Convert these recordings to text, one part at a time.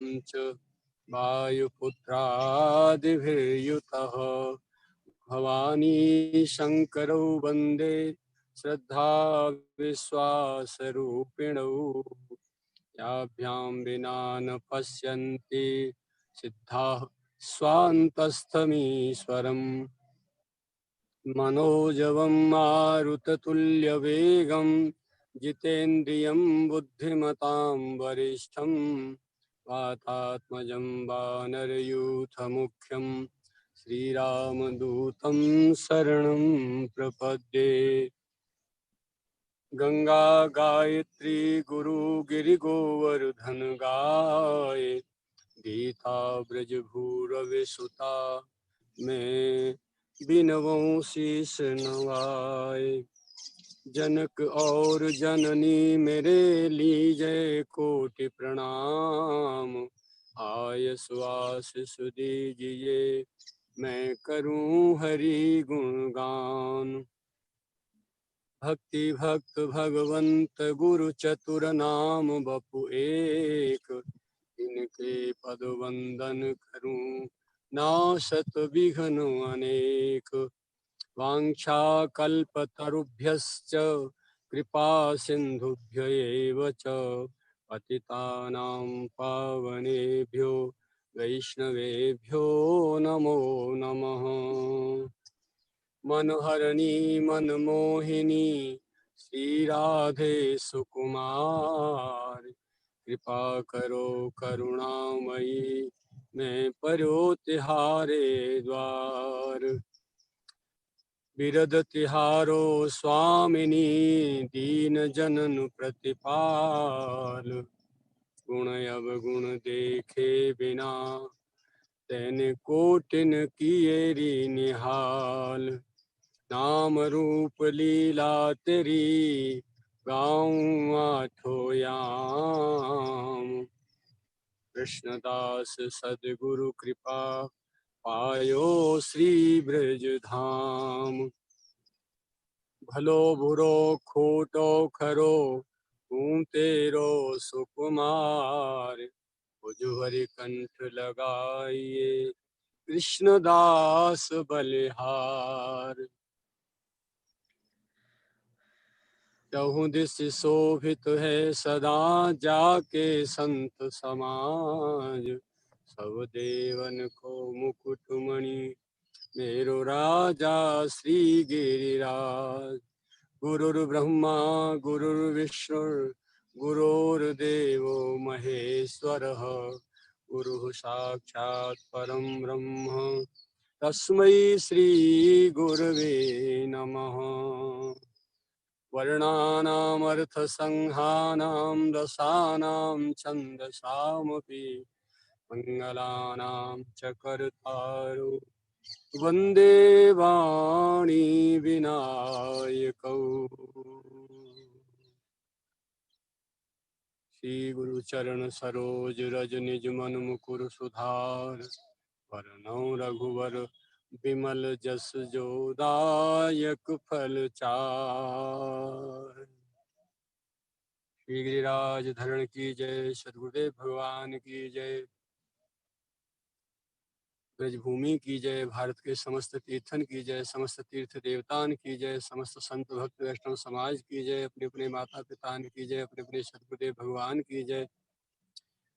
च वायुपुत्रादिभिर्युतः भवानी शंकरौ वंदे श्रद्धा विश्वासरूपिणौ याभ्यां विना न पश्यन्ति सिद्धाः स्वान्तस्थमीश्वरम् मनोजवं मारुततुल्यवेगं जितेन्द्रियं बुद्धिमतां वरिष्ठं वातात्मजं वानरयूथमुख्यं श्रीरामदूतं शरणं प्रपद्ये गंगा गायत्री गुरु गिरिगोवर्धन गाय गीता ब्रजभूरविसुता मैं बिनवों शीस नवाए जनक और जननी मेरे लीजय कोटि प्रणाम आय सुआस सुदीजिए मैं करूं हरि गुणगान भक्ति भक्त भगवंत गुरु चतुर नाम बपु एक इनके पद वंदन करूं नाशत विघ्न अनेक वाञ्छा कल्पतरुभ्यश्च कृपा सिन्धुभ्य एव च पतितानां पावनेभ्यो वैष्णवेभ्यो नमो नमः मनोहरणी मनमोहिनी श्रीराधे सुकुमार कृपा करो करुणामयी मैं परो तिहारे द्वार बिरद तिहारो स्वामिनी दीन जनन प्रतिपाल गुण अवगुण देखे बिना तैने कोटिन किएरी निहाल नाम रूप लीला तेरी गाऊं आठो याम कृष्णदास सदगुरु कृपा पायो श्री ब्रज धाम भलो बुरो खोटो खरो तू तेरो सुकुमार उजहरि कंठ लगाइए कृष्णदास बलिहार चहुँ दिस शोभित है सदा जाके संत समाज सब देवन को मुकुटमणि मेरो राजा श्री गिरिराज गुरुर्ब्रह्मा गुरुर्विष्णु गुरुर्देवो महेश्वरः गुरुः साक्षात् परं ब्रह्म तस्मै श्री गुरवे नमः वर्णानामर्थसंहानां रसानां छन्दसामपि मंगलानां च कर्तारो वन्दे वाणी विनायकौ श्री गुरु चरण सरोज रज निज मन मुकुर सुधार वरनौ रघुवर विमल जस जोदायक फल चार श्री गिरिराज धरण की जय सद्गुरुदेव भगवान की जय ब्रजभूमि की जय भारत के समस्त तीर्थन की जय समस्त तीर्थ देवतान की जय समस्त संत भक्त वैष्णव समाज की जय अपने अपने माता पिता की जय अपने अपने सद्गुरुदेव भगवान की जय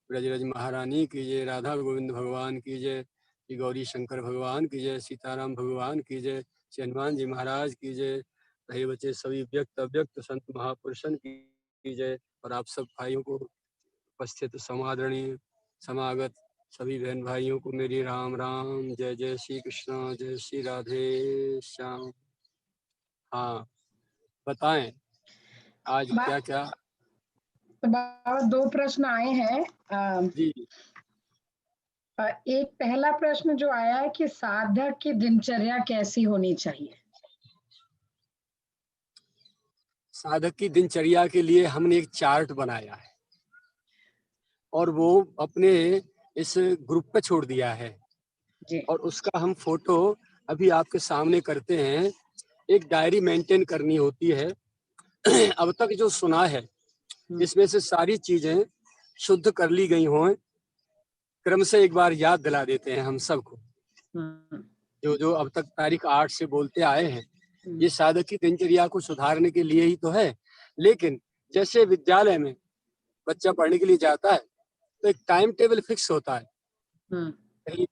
ब्रजरज महारानी की जय राधा गोविंद भगवान की जय श्री गौरी शंकर भगवान की जय सीताराम भगवान की जय श्री हनुमान जी महाराज की जय रहे बच्चे सभी व्यक्त अव्यक्त संत महापुरुषन की जय और आप सब भाइयों को उपस्थित समादरणीय समागत सभी बहन भाइयों को मेरी राम राम जय जय श्री कृष्ण जय श्री राधे श्याम। हाँ बताएं आज क्या क्या। तो बाबा दो प्रश्न आए हैं। जी एक पहला प्रश्न जो आया है कि साधक की दिनचर्या कैसी होनी चाहिए। साधक की दिनचर्या के लिए हमने एक चार्ट बनाया है और वो अपने इस ग्रुप पे छोड़ दिया है जी। और उसका हम फोटो अभी आपके सामने करते हैं। एक डायरी मेंटेन करनी होती है। अब तक जो सुना है इसमें से सारी चीजें शुद्ध कर ली गई हों क्रम से एक बार याद दिला देते हैं हम सबको, हुँ, जो जो अब तक तारीख 8 से बोलते आए हैं। हुँ, ये साधक की दिनचर्या को सुधारने के लिए ही तो है। लेकिन जैसे विद्यालय में बच्चा पढ़ने के लिए जाता है, तो एक टाइम टेबल फिक्स होता है। हुँ, कहीं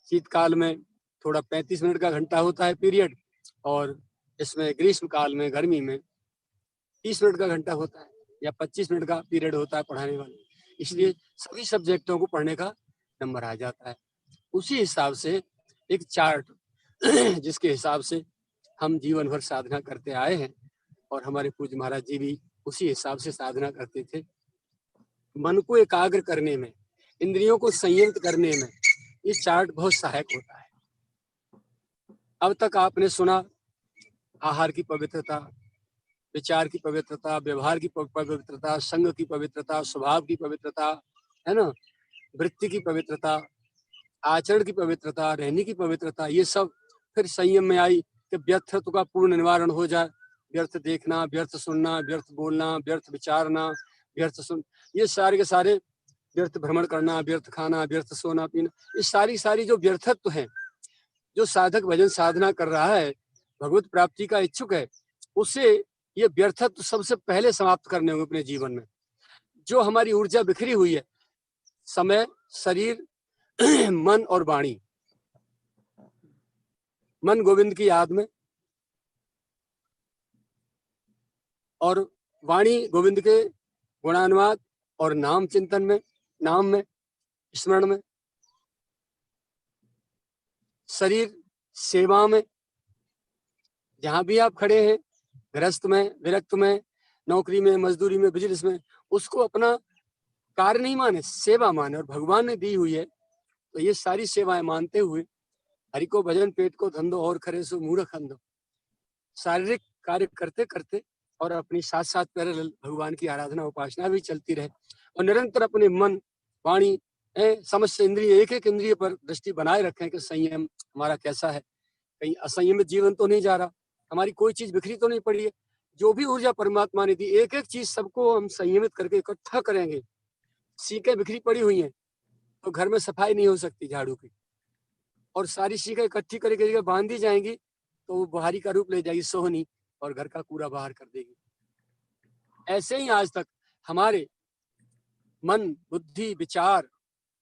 शीतकाल में थोड़ा 35 मिनट का घंटा होता है पीरियड, और इसमें ग्रीष्म काल में, गर्मी में 30 मिनट का घंटा होता है या 25 मिनट का पीरियड होता है पढ़ाने वाले। हुँ, इसलिए सभी सब्जेक्टों को पढ़ने का नंबर आ जाता है। उसी हिसाब से एक चार्ट जिसके हिसाब से हम जीवन भर साधना करते आए हैं, और हमारे पूज्य महाराज जी भी उसी हिसाब से साधना करते थे। मन को एकाग्र करने में, इंद्रियों को संयमित करने में ये चार्ट बहुत सहायक होता है। अब तक आपने सुना आहार की पवित्रता, विचार की पवित्रता, व्यवहार की पवित्रता, संग की पवित्रता, स्वभाव की पवित्रता, है ना? वृत्ति की पवित्रता, आचरण की पवित्रता, रहने की पवित्रता, ये सब फिर संयम में आई कि व्यर्थत्व का पूर्ण निवारण हो जाए। व्यर्थ देखना, व्यर्थ सुनना, व्यर्थ बोलना, व्यर्थ विचारना, व्यर्थ सुन, ये सारे के सारे, व्यर्थ भ्रमण करना, व्यर्थ खाना, व्यर्थ सोना पीना, ये सारी जो व्यर्थत्व हैं, जो साधक भजन साधना कर रहा है, भगवत प्राप्ति का इच्छुक है, उसे ये व्यर्थत्व सबसे पहले समाप्त करने होंगे अपने जीवन में। जो हमारी ऊर्जा बिखरी हुई है, समय, शरीर, मन और वाणी। मन गोविंद की याद में, और वाणी गोविंद के गुणानुवाद और नाम चिंतन में, नाम में, स्मरण में। शरीर सेवा में, जहां भी आप खड़े हैं, गृहस्थ में, विरक्त में, नौकरी में, मजदूरी में, बिजनेस में, उसको अपना कार्य नहीं माने, सेवा माने। और भगवान ने दी हुई है, तो ये सारी सेवाएं मानते हुए, हरि को भजन पेट को धंधो और करे सो मूर्ख अंधो, शारीरिक कार्य करते करते और अपनी साथ साथ पैरेलल भगवान की आराधना उपासना भी चलती रहे, और निरंतर अपने मन, वाणी, समस्त इंद्रिय, एक एक इंद्रिय पर दृष्टि बनाए रखें कि संयम हमारा कैसा है, कहीं असंयमित जीवन तो नहीं जा रहा, हमारी कोई चीज बिखरी तो नहीं पड़ी है। जो भी ऊर्जा परमात्मा ने दी, एक एक चीज सबको हम संयमित करके इकट्ठा करेंगे। सीखें बिखरी पड़ी हुई हैं, तो घर में सफाई नहीं हो सकती झाड़ू की, और सारी सीखें इकट्ठी करके बांध दी जाएंगी, तो वो बुहारी का रूप ले जाएगी सोहनी, और घर का कूड़ा बाहर कर देगी। ऐसे ही आज तक हमारे मन, बुद्धि, विचार,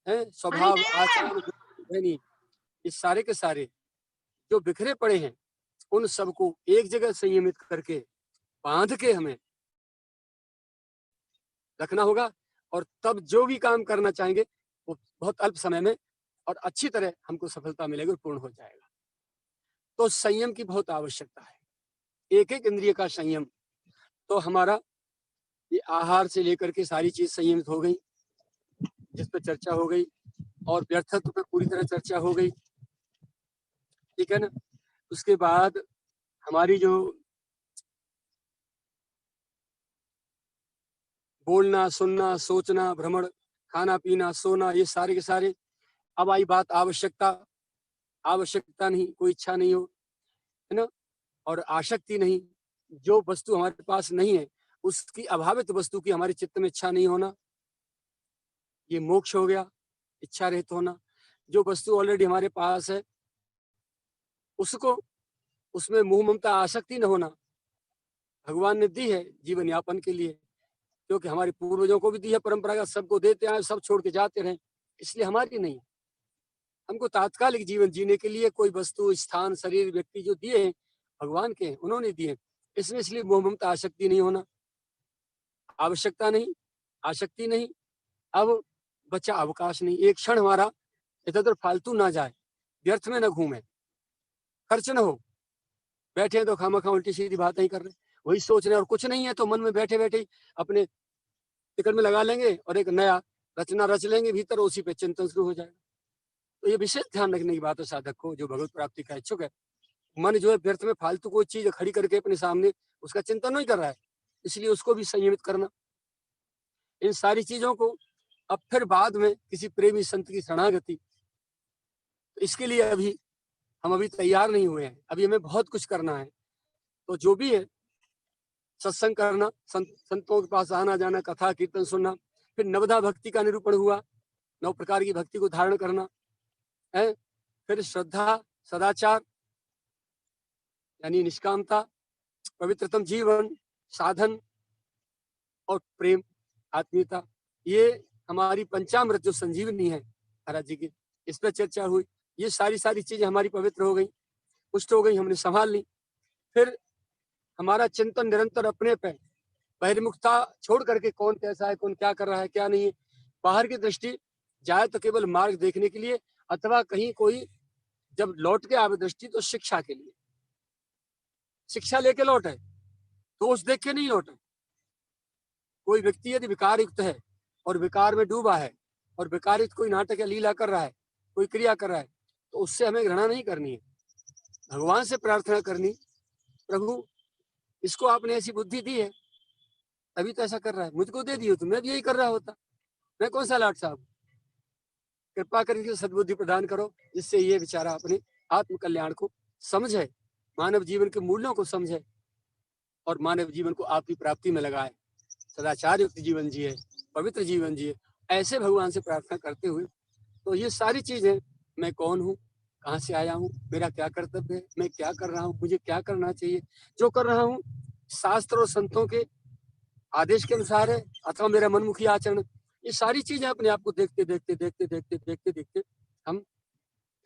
स्वभाव, आचरण, ध्वनि, ये सारे के सारे जो बिखरे पड़े हैं, उन सबको एक जगह संयमित करके बांध के हमें रखना होगा, और तब जो भी काम करना चाहेंगे वो बहुत अल्प समय में और अच्छी तरह हमको सफलता मिलेगी और पूर्ण हो जाएगा। तो संयम की बहुत आवश्यकता है, एक एक इंद्रिय का संयम। तो हमारा ये आहार से लेकर के सारी चीज संयमित हो गई, जिस पर चर्चा हो गई, और व्यर्थत्व पे पूरी तरह चर्चा हो गई, ठीक है ना? उसके बाद हमारी जो बोलना, सुनना, सोचना, भ्रमण, खाना पीना, सोना, ये सारे के सारे। अब आई बात आवश्यकता। आवश्यकता नहीं, कोई इच्छा नहीं हो, है ना? और आसक्ति नहीं, जो वस्तु हमारे पास नहीं है उसकी, अभावित वस्तु की हमारे चित्त में इच्छा नहीं होना, ये मोक्ष हो गया। इच्छा रहित होना, जो वस्तु ऑलरेडी हमारे पास है उसको, उसमें मोह ममता आसक्ति न होना, भगवान ने दी है जीवन यापन के लिए, क्योंकि हमारे पूर्वजों को भी दी है परंपरागत, सबको देते आए, सब छोड़ के जाते रहे, इसलिए हमारी नहीं। हमको तात्कालिक जीवन जीने के लिए कोई वस्तु, स्थान, शरीर, व्यक्ति जो दिए हैं भगवान के हैं, उन्होंने दिए हैं। इसमें इसलिए मोह ममता आसक्ति नहीं होना, आवश्यकता नहीं, आसक्ति नहीं। अब बचा अवकाश नहीं, एक क्षण हमारा इधर उधर फालतू ना जाए, व्यर्थ में न घूमे, खर्च न हो। बैठे हैं तो खामखा उल्टी सीधी बातें ही कर रहे हैं, वही सोच रहे हैं, और कुछ नहीं है तो मन में बैठे बैठे ही अपने टिकट में लगा लेंगे और एक नया रचना रच लेंगे भीतर, उसी पे चिंतन शुरू हो जाएगा। तो ये विशेष ध्यान रखने की बात है साधक को, जो भगवत प्राप्ति का इच्छुक है। मन जो है व्यर्थ में फालतू कोई चीज खड़ी करके अपने सामने उसका चिंतन नहीं कर रहा है, इसलिए उसको भी संयमित करना। इन सारी चीजों को अब फिर बाद में किसी प्रेमी संत की शरणागति, तो इसके लिए अभी हम अभी तैयार नहीं हुए हैं, अभी हमें बहुत कुछ करना है। तो जो भी है, सत्संग करना, संतों के पास आना जाना, कथा कीर्तन सुनना, फिर नवधा भक्ति का निरूपण हुआ, 9 प्रकार की भक्ति को धारण करना है। फिर श्रद्धा, सदाचार यानी निष्कामता, पवित्रतम जीवन, साधन और प्रेम, आत्मीयता। ये हमारी पंचामृत जो संजीवनी है महाराज जी की, इस पर चर्चा हुई। ये सारी चीजें हमारी पवित्र हो गई, पुष्ट हो गई, हमने संभाल ली। फिर हमारा चिंतन निरंतर अपने पे, बहिर्मुखता छोड़ करके कौन कैसा है, कौन क्या कर रहा है, क्या नहीं है। बाहर की दृष्टि जाए तो केवल मार्ग देखने के लिए, अथवा कहीं कोई जब लौट के आवे दृष्टि तो शिक्षा के लिए, शिक्षा लेके लौटे, दोष देख के नहीं लौटे। कोई व्यक्ति यदि विकार युक्त है और विकार में डूबा है और विकार युक्त कोई नाटक या लीला कर रहा है, कोई क्रिया कर रहा है, तो उससे हमें घृणा नहीं करनी है, भगवान से प्रार्थना करनी, प्रभु इसको आपने ऐसी बुद्धि दी है तभी तो ऐसा कर रहा है, मुझको दे दी हो तो मैं भी यही कर रहा होता, मैं कौन सा लाट साहब। कृपा करके सद्बुद्धि प्रदान करो, जिससे ये बेचारा अपने आत्म कल्याण को समझे, मानव जीवन के मूल्यों को समझे और मानव जीवन को आपकी प्राप्ति में लगाए, सदाचार युक्त जीवन जिए, पवित्र जीवन जिए। ऐसे भगवान से प्रार्थना करते हुए तो ये सारी चीजें, मैं कौन हूँ, कहाँ से आया हूँ, मेरा क्या कर्तव्य है, मैं क्या कर रहा हूँ, मुझे क्या करना चाहिए, जो कर रहा हूँ शास्त्र और संतों के आदेश के अनुसार है अथवा मेरा मनमुखी आचरण, ये सारी चीजें अपने आप को देखते देखते देखते देखते देखते देखते हम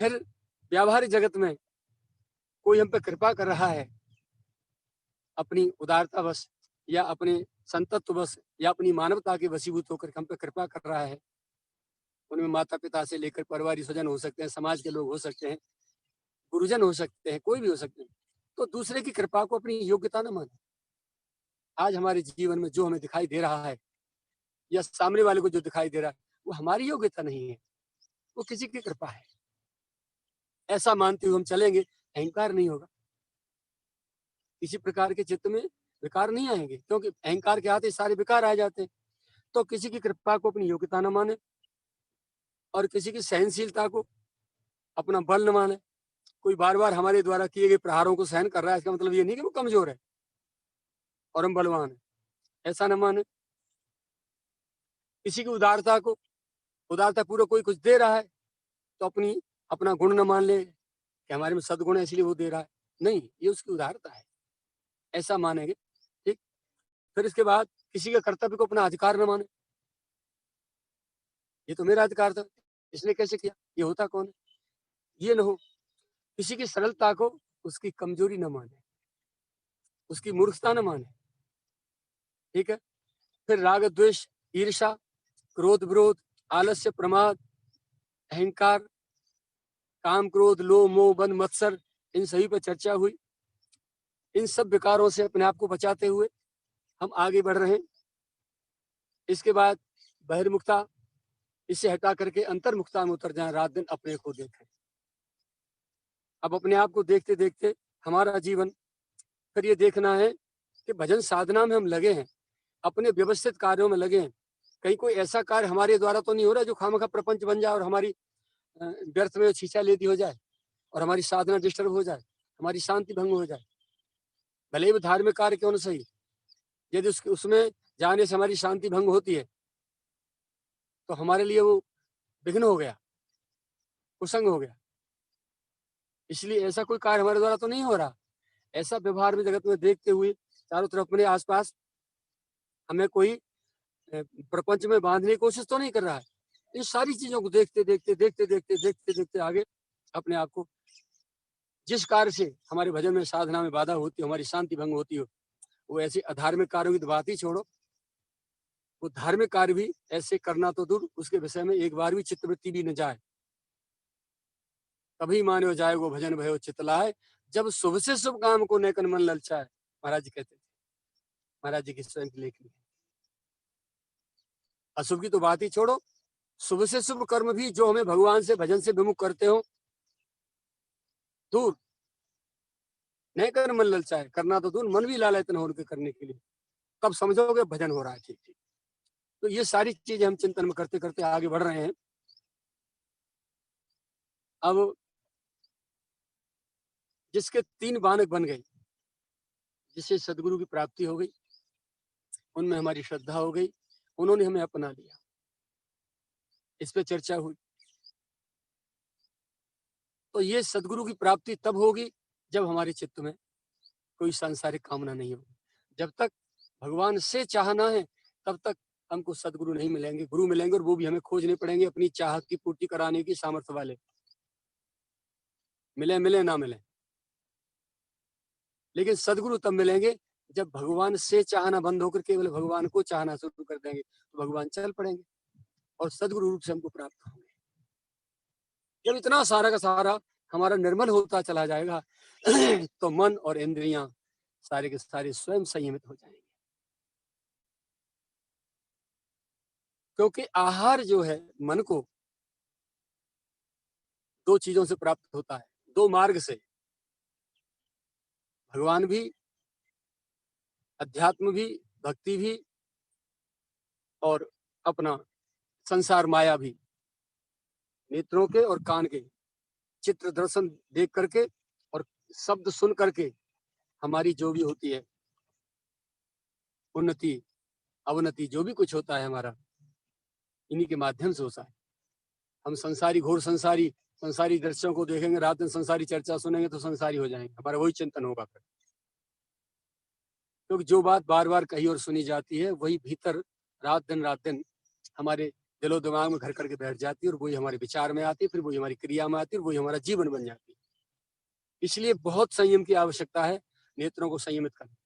फिर व्यावहारिक जगत में कोई हम पे कृपा कर रहा है अपनी उदारता बस या अपने संतत्व बस या अपनी मानवता के वशीभूत होकर हम पे कृपा कर रहा है। उनमें माता पिता से लेकर परिवारी स्वजन हो सकते हैं, समाज के लोग हो सकते हैं, गुरुजन हो सकते हैं, कोई भी हो सकते हैं। तो दूसरे की कृपा को अपनी योग्यता न माने। आज हमारे जीवन में जो हमें दिखाई दे रहा है या सामने वाले को जो दिखाई दे रहा है, वो हमारी योग्यता नहीं है, वो किसी की कृपा है। ऐसा मानते हुए हम चलेंगे, अहंकार नहीं होगा, किसी प्रकार के चित्त में विकार नहीं आएंगे, क्योंकि अहंकार के आते सारे विकार आ जाते हैं। तो किसी की कृपा को अपनी योग्यता न माने और किसी की सहनशीलता को अपना बल न माने। कोई बार बार हमारे द्वारा किए गए प्रहारों को सहन कर रहा है, इसका मतलब ये नहीं कि वो कमजोर है और हम बलवान है, ऐसा न माने। किसी की उदारता को, उदारता पूर्वक कोई कुछ दे रहा है तो अपना गुण न मान ले कि हमारे में सदगुण है इसलिए वो दे रहा है, नहीं, ये उसकी उदारता है, ऐसा मानेंगे। ठीक। फिर इसके बाद किसी के कर्तव्य को अपना अधिकार न माने, ये तो मेरा अधिकार था, इसने कैसे किया, ये होता कौन है, ये न हो। किसी की सरलता को उसकी कमजोरी न माने, उसकी मूर्खता न माने। ठीक है। फिर राग द्वेष, ईर्षा, क्रोध विरोध, आलस्य, प्रमाद, अहंकार, काम क्रोध, लोभ मोह बंध मत्सर, इन सभी पर चर्चा हुई। इन सब विकारों से अपने आप को बचाते हुए हम आगे बढ़ रहे हैं। इसके बाद बहिर्मुखता, इसे हटा करके अंतर्मुखता में उतर जाए, रात दिन अपने को देखें। अब अपने आप को देखते देखते हमारा जीवन फिर ये देखना है कि भजन साधना में हम लगे हैं, अपने व्यवस्थित कार्यों में लगे हैं। कहीं कोई ऐसा कार्य हमारे द्वारा तो नहीं हो रहा जो खामखा प्रपंच बन जाए और हमारी व्यर्थ में छींचा लेती हो जाए और हमारी साधना डिस्टर्ब हो जाए, हमारी शांति भंग हो जाए। भले ही वो धार्मिक कार्य क्यों न सही, यदि उसमें जाने से हमारी शांति भंग होती है तो हमारे लिए वो विघ्न हो गया, कुसंग हो गया। इसलिए ऐसा कोई कार्य हमारे द्वारा तो नहीं हो रहा। ऐसा व्यवहार में जगत में देखते हुए चारों तरफ अपने आसपास हमें कोई प्रपंच में बांधने की कोशिश तो नहीं कर रहा है। इन सारी चीजों को देखते देखते देखते देखते देखते देखते आगे अपने आप को, जिस कार्य से हमारे भजन में साधना में बाधा होती हो, हमारी शांति भंग होती हो, वो ऐसे अधार्मिक कार्यों की तो बात ही छोड़ो, वो धार्मिक कार्य भी ऐसे करना तो दूर, उसके विषय में एक बार भी चित्तवृत्ति भी न जाए। तभी मानो जाए वो भजन भयो चित लाए, जब शुभ से शुभ काम को नेकन मन ललचाए, महाराज जी कहते थे। महाराज जी की स्वयं की लेखनी। अशुभ की तो बात ही छोड़ो, शुभ से शुभ कर्म भी जो हमें भगवान से भजन से विमुख करते हो, दूर नहीं कर मन ललचाए, करना तो दूर, मन भी लालयतन हो उनके करने के लिए, तब समझोगे भजन हो रहा है। ठीक ठीक। तो ये सारी चीजें हम चिंतन में करते करते आगे बढ़ रहे हैं। अब जिसके 3 बानक बन गए, जिससे सदगुरु की प्राप्ति हो गई, उनमें हमारी श्रद्धा हो गई, उन्होंने हमें अपना लिया। इस पे चर्चा हुई। तो ये सदगुरु की प्राप्ति तब होगी जब हमारे चित्त में कोई सांसारिक कामना नहीं होगी। जब तक भगवान से चाहना है तब तक हमको सदगुरु नहीं मिलेंगे, गुरु मिलेंगे, और वो भी हमें खोजने पड़ेंगे अपनी चाहत की पूर्ति कराने की सामर्थ्य वाले, मिले मिले ना मिले। लेकिन सदगुरु तब मिलेंगे जब भगवान से चाहना बंद होकर केवल भगवान को चाहना शुरू कर देंगे, तो भगवान चल पड़ेंगे और सदगुरु रूप से हमको प्राप्त होंगे। जब इतना सारा का सारा हमारा निर्मल होता चला जाएगा तो मन और इंद्रियां सारे के सारे स्वयं संयमित हो जाएंगे। क्योंकि आहार जो है मन को दो चीजों से प्राप्त होता है, दो मार्ग से, भगवान भी, अध्यात्म भी, भक्ति भी, और अपना संसार माया भी। नेत्रों के और कान के चित्र दर्शन देख करके और शब्द सुन करके हमारी जो भी होती है उन्नति अवनति, जो भी कुछ होता है हमारा, इन्हीं के माध्यम से होता है। हम संसारी घोर संसारी दृश्यों को देखेंगे, रात दिन संसारी चर्चा सुनेंगे तो संसारी हो जाएंगे, हमारा वही चिंतन होगा फिर। क्योंकि जो बात बार बार कही और सुनी जाती है वही भीतर रात दिन हमारे दिलो दिमाग में घर करके बैठ जाती है, और वही हमारे विचार में आती है, फिर वही हमारी क्रिया में आती है, और वही हमारा जीवन बन जाती है। इसलिए बहुत संयम की आवश्यकता है। नेत्रों को संयमित करें,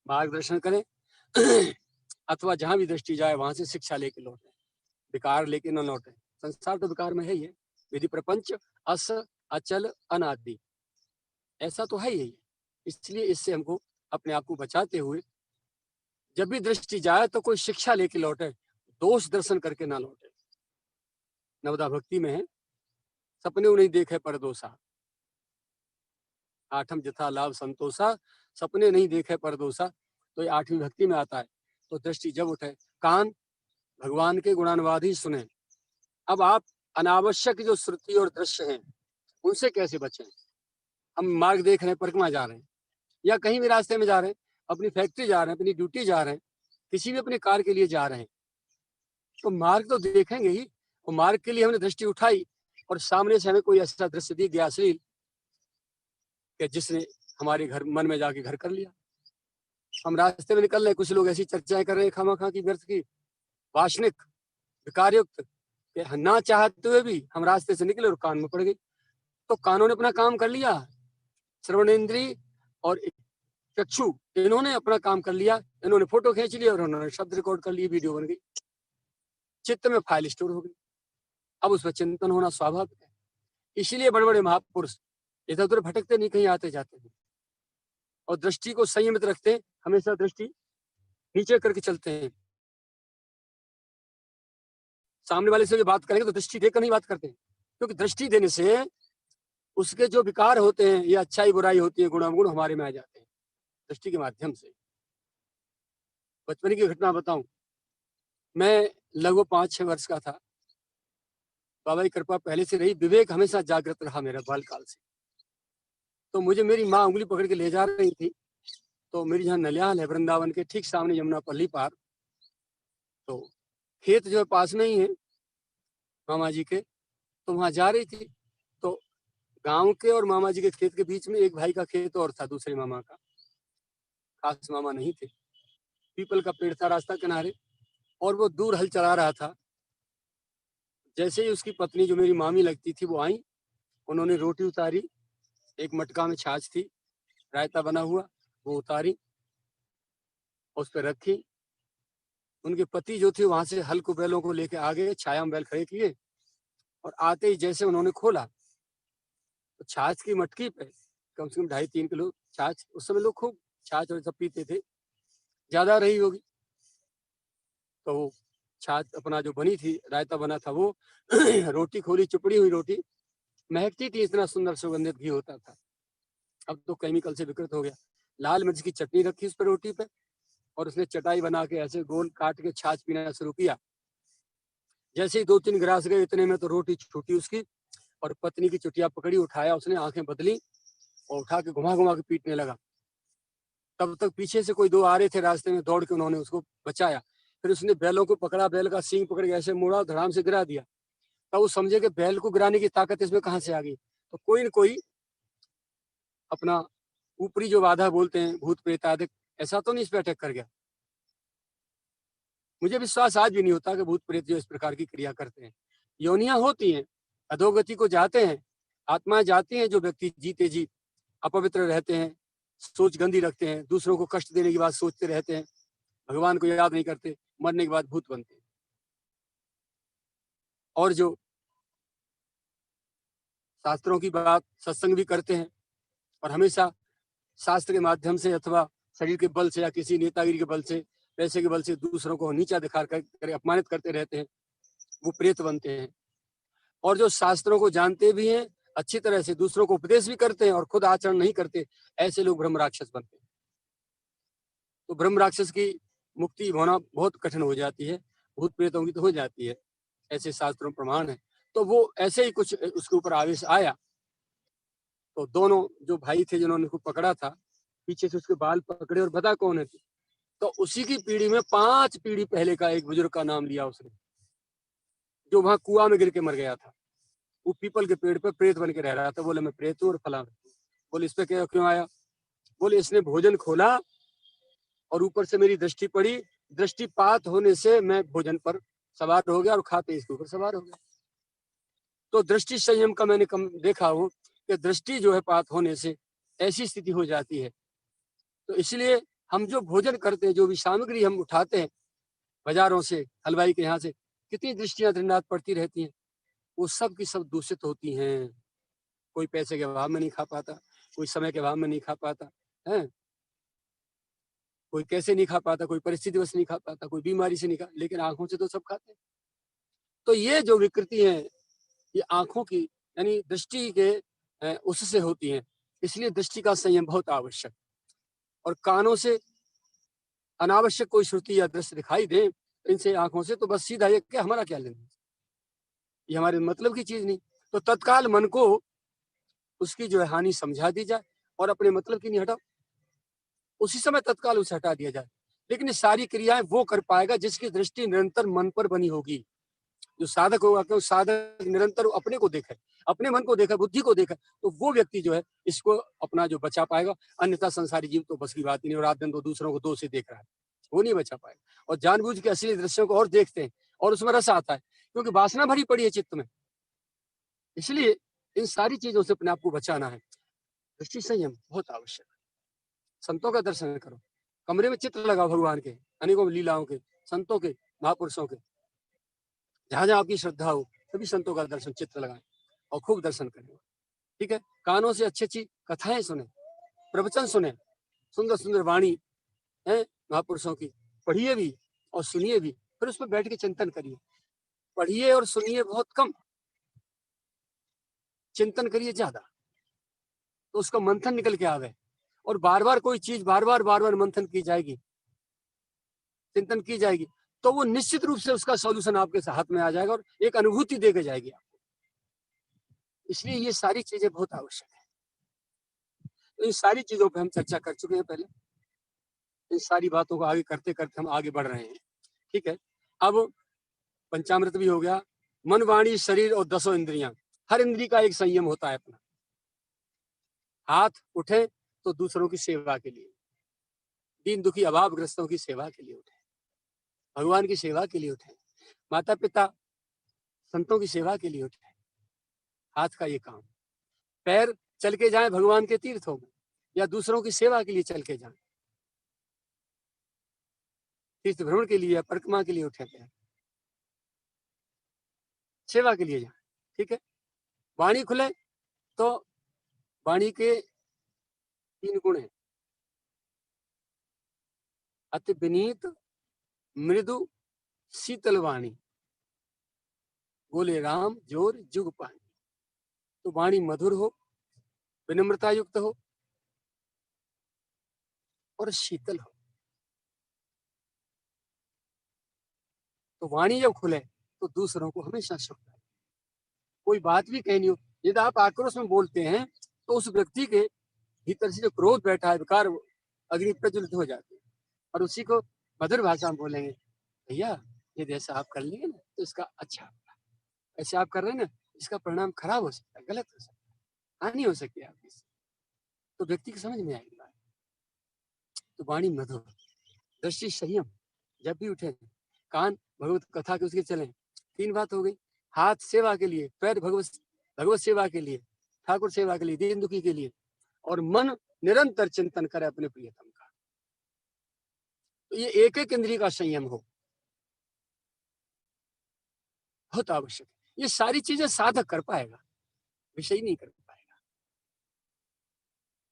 मार्गदर्शन करें अथवा जहां भी दृष्टि जाए वहां से शिक्षा लेके लौटे, विकार लेके न लौटे। संसार तो विकार में है ही है। यदि प्रपंच अस अचल अनादि, ऐसा तो है ही। इसलिए इससे हमको अपने आप को बचाते हुए जब भी दृष्टि जाए तो कोई शिक्षा लेके लौटे, दोष दर्शन करके ना लौटे। नवदा भक्ति में है, सपने नहीं देखे परदोसा, आठम जथा लाभ संतोषा, सपने नहीं देखे परदोसा। तो ये 8वीं भक्ति में आता है। तो दृष्टि जब उठे, कान भगवान के गुणानुवाद ही सुने। अब आप अनावश्यक जो श्रुति और दृश्य हैं उनसे कैसे बचें? हम मार्ग देख रहे हैं, परिक्रमा जा रहे हैं, या कहीं भी रास्ते में जा रहे हैं, अपनी फैक्ट्री जा रहे हैं, अपनी ड्यूटी जा रहे हैं, किसी भी अपने कार्य के लिए जा रहे हैं, तो मार्ग तो देखेंगे ही। और मार्ग के लिए हमने दृष्टि उठाई और सामने से हमें कोई ऐसा दृश्य दिख गया अश्लील कि जिसने हमारे घर मन में जाके घर कर लिया। हम रास्ते में निकल रहे, कुछ लोग ऐसी चर्चाएं कर रहे हैं खामा-खा की, व्यर्थ की, वासनिक, विकारयुक्त, ना चाहते हुए भी हम रास्ते से निकले और कान में पड़ गई। तो कानों ने अपना काम कर लिया, श्रवणेन्द्रिय और चक्षु, इन्होंने अपना काम कर लिया। इन्होंने फोटो खींच लिया और उन्होंने शब्द रिकॉर्ड कर लिए, वीडियो बन गई, चित्त में फाइल स्टोर हो गई। अब उस पर चिंतन होना स्वाभाविक है। इसीलिए बड़े बड़े महापुरुष इधर उधर भटकते नहीं, कहीं आते जाते नहीं, और दृष्टि को संयमित रखते हैं। हमेशा दृष्टि नीचे करके चलते हैं। सामने वाले से भी बात करेंगे तो दृष्टि देकर नहीं बात करते हैं, क्योंकि दृष्टि देने से उसके जो विकार होते हैं, ये अच्छाई बुराई होती है, गुण अवगुण हमारे में आ जाते हैं दृष्टि के माध्यम से। बचपन की घटना बताऊं, मैं लगभग 5-6 वर्ष का था। बाबा की कृपा पहले से रही, विवेक हमेशा जागृत रहा मेरा बालकाल से। तो मुझे मेरी माँ उंगली पकड़ के ले जा रही थी। तो मेरी जहाँ नलियाल है वृंदावन के ठीक सामने, यमुना पल्ली पार, तो खेत जो है पास में ही है मामा जी के, तो वहां जा रही थी। तो गांव के और मामा जी के खेत के बीच में एक भाई का खेत और था, दूसरे मामा का, खास मामा नहीं थे। पीपल का पेड़ था रास्ता किनारे, और वो दूर हल चला रहा था। जैसे ही उसकी पत्नी जो मेरी मामी लगती थी वो आई, उन्होंने रोटी उतारी, एक मटका में छाछ थी, रायता बना हुआ, वो उतारी, उस पर रखी। उनके पति जो थे वहां से हल को बैलों को लेके आ गए, छाया में बैल खड़े किए, और आते ही जैसे उन्होंने खोला तो छाछ की मटकी पे कम से कम 2.5-3 किलो छाछ, उस समय लोग खूब छाछ और सब पीते थे, ज्यादा रही होगी। तो वो छाछ अपना जो बनी थी, रायता बना था वो रोटी खोली, चुपड़ी हुई रोटी, महकती थी, इतना सुंदर सुगंधित घी होता था। अब तो केमिकल से विकृत हो गया। लाल मिर्च की चटनी रखी उस पर रोटी पे, और उसने चटाई बना के ऐसे गोल काट के छाछ पीना शुरू किया। जैसे ही 2-3 गिलास गए, इतने में तो रोटी छूटी उसकी, और पत्नी की चुटिया पकड़ी, उठाया उसने, आंखें बदली और उठा के घुमा घुमा के पीटने लगा। तब तक पीछे से कोई 2 आ रहे थे रास्ते में, दौड़ के उन्होंने उसको बचाया। फिर उसने बैलों को पकड़ा, बैल का सींग पकड़ के ऐसे मोड़ा, धड़ाम से गिरा दिया। तब वो समझे कि बैल को गिराने की ताकत इसमें कहाँ से आ गई। तो कोई न कोई अपना ऊपरी जो बाधा बोलते हैं, भूत प्रेत आदि, ऐसा तो नहीं इस पे अटैक कर गया। मुझे विश्वास आज भी नहीं होता कि भूत प्रेत जो इस प्रकार की क्रिया करते हैं। योनियां होती हैं, अधोगति को जाते हैं, आत्माएं जाती हैं, जो व्यक्ति जीते जी अपवित्र रहते हैं, सोच गंदी रखते हैं, दूसरों को कष्ट देने की बात सोचते रहते हैं, भगवान को याद नहीं करते, मरने के बाद भूत बनते हैं। और जो शास्त्रों की बात सत्संग भी करते हैं और हमेशा शास्त्र के माध्यम से अथवा शरीर के बल से या किसी नेतागिरी के बल से, पैसे के बल से दूसरों को नीचा दिखा कर अपमानित करते रहते हैं, वो प्रेत बनते हैं। और जो शास्त्रों को जानते भी हैं, अच्छी तरह से दूसरों को उपदेश भी करते हैं और खुद आचरण नहीं करते, ऐसे लोग ब्रह्म राक्षस बनते हैं। तो ब्रह्म राक्षस की मुक्ति होना बहुत कठिन हो जाती है, भूत प्रेतों की तो हो जाती है, ऐसे शास्त्रों प्रमाण है। तो वो ऐसे ही कुछ उसके ऊपर आवेश आया, तो दोनों जो भाई थे जिन्होंने उसको पकड़ा था, पीछे से उसके बाल पकड़े और बता कौन है, तो उसी की पीढ़ी में 5 पीढ़ी पहले का एक बुजुर्ग का नाम लिया उसने, जो वहां कुआं में गिर के मर गया था। वो पीपल के पेड़ पर प्रेत बन के रह रहा था। बोले मैं प्रेत हूँ और फला। बोले इस पे क्यों आया? बोले इसने भोजन खोला और ऊपर से मेरी दृष्टि पड़ी, दृष्टिपात होने से मैं भोजन पर सवार हो गया और खाते इसके ऊपर सवार हो गया। तो दृष्टि संयम का मैंने कम देखा हो कि दृष्टि जो है पात होने से ऐसी स्थिति हो जाती है। तो इसलिए हम जो भोजन करते हैं, जो भी सामग्री हम उठाते हैं बाजारों से, हलवाई के यहाँ से, कितनी दृष्टियां दिन रात पड़ती रहती हैं, वो सब की सब दूषित होती हैं। कोई पैसे के अभाव में नहीं खा पाता, कोई समय के अभाव में नहीं खा पाता है, कोई कैसे नहीं खा पाता, कोई परिस्थिति वश नहीं खा पाता, कोई बीमारी से नहीं खा, लेकिन आंखों से तो सब खाते हैं। तो ये जो विकृति है, ये आंखों की यानी दृष्टि के उससे होती है। इसलिए दृष्टि का संयम बहुत आवश्यक। और कानों से अनावश्यक कोई श्रुति या दृश्य दिखाई दे, इनसे आंखों से, तो बस सीधा ये कि हमारा क्या लेना, ये हमारे मतलब की चीज नहीं। तो तत्काल मन को उसकी जो है हानि समझा दी जाए और अपने मतलब की नहीं हटाओ, उसी समय तत्काल उसे हटा दिया जाए। लेकिन ये सारी क्रियाएं वो कर पाएगा जिसकी दृष्टि निरंतर मन पर बनी होगी। जो साधक होगा, क्यों साधक निरंतर अपने को देखे, अपने मन को देखा, बुद्धि को देखा, तो वो व्यक्ति जो है इसको अपना जो बचा पाएगा। अन्यथा संसारी जीव तो बस की बात ही नहीं, और रात दिन तो दूसरों को दोष से देख रहा है, वो नहीं बचा पाएगा। और जानबूझ के असली दृश्यों को और देखते हैं और उसमें रस आता है, क्योंकि वासना भरी पड़ी है चित्त में। इसलिए इन सारी चीजों से अपने आप को बचाना है। दृष्टि संयम बहुत आवश्यक है। संतों का दर्शन करो, कमरे में चित्र लगाओ भगवान के, अनेकों लीलाओं के, संतों के, महापुरुषों के, जहां जहां आपकी श्रद्धा हो सभी संतों का दर्शन चित्र लगाएं और खूब दर्शन करें। ठीक है, कानों से अच्छी अच्छी कथाएं सुने, प्रवचन सुने, सुंदर सुंदर वाणी है महापुरुषों की, पढ़िए भी और सुनिए भी, फिर उस पर बैठ के चिंतन करिए। पढ़िए और सुनिए बहुत कम, चिंतन करिए ज्यादा, तो उसका मंथन निकल के आवे। और बार बार कोई चीज बार बार मंथन की जाएगी, चिंतन की जाएगी, तो वो निश्चित रूप से उसका सॉल्यूशन आपके हाथ में आ जाएगा और एक अनुभूति देके जाएगी आपको। इसलिए ये सारी चीजें बहुत आवश्यक है। तो इन सारी चीजों पर हम चर्चा कर चुके हैं पहले, इन सारी बातों को आगे करते करते हम आगे बढ़ रहे हैं। ठीक है, अब पंचामृत भी हो गया, मन वाणी शरीर और 10 इंद्रियां, हर इंद्री का एक संयम होता है अपना। हाथ उठे तो दूसरों की सेवा के लिए, दीन दुखी अभावग्रस्तों की सेवा के लिए उठे, भगवान की सेवा के लिए उठे, माता पिता संतों की सेवा के लिए उठे। हाथ का ये काम, पैर चल के जाएं भगवान के तीर्थों में या दूसरों की सेवा के लिए चल के जाएं, तीर्थ भ्रमण के लिए या परिक्रमा के लिए उठे पैर, सेवा के लिए जाएं। ठीक है, वाणी खुले तो वाणी के 3 गुण हैं, अति विनीत, मृदु, शीतल वाणी, बोले राम जोर जुग पानी। तो वाणी मधुर हो, विनम्रता युक्त हो और शीतल हो। तो वाणी जब खुले तो दूसरों को हमेशा सुख है। कोई बात भी कहनी हो, यदि आप आक्रोश में बोलते हैं तो उस व्यक्ति के भीतर से जो क्रोध बैठा है, विकार, अग्नि प्रज्वलित हो जाती है। और उसी को मधुर भाषा में बोलेंगे भैया यदि ऐसा आप कर लेंगे ना तो इसका अच्छा होगा, ऐसे आप कर रहे हैं ना इसका परिणाम खराब हो सकता है, गलत हो सकता है, हानि हो सकती है आपकी। तो व्यक्ति की समझ में आएगी बात। तो वाणी मधुर, दृष्टि संयम, जब भी उठे कान भगवत कथा के उसके चलें। 3 बात हो गई। हाथ सेवा के लिए, पैर भगवत भगवत सेवा के लिए, ठाकुर सेवा के लिए, दीन दुखी के लिए, और मन निरंतर चिंतन करे अपने प्रियतम का। तो ये एक-एक इंद्रिय का संयम हो, बहुत आवश्यक है। ये सारी चीजें साधक कर पाएगा, विषय नहीं कर पाएगा।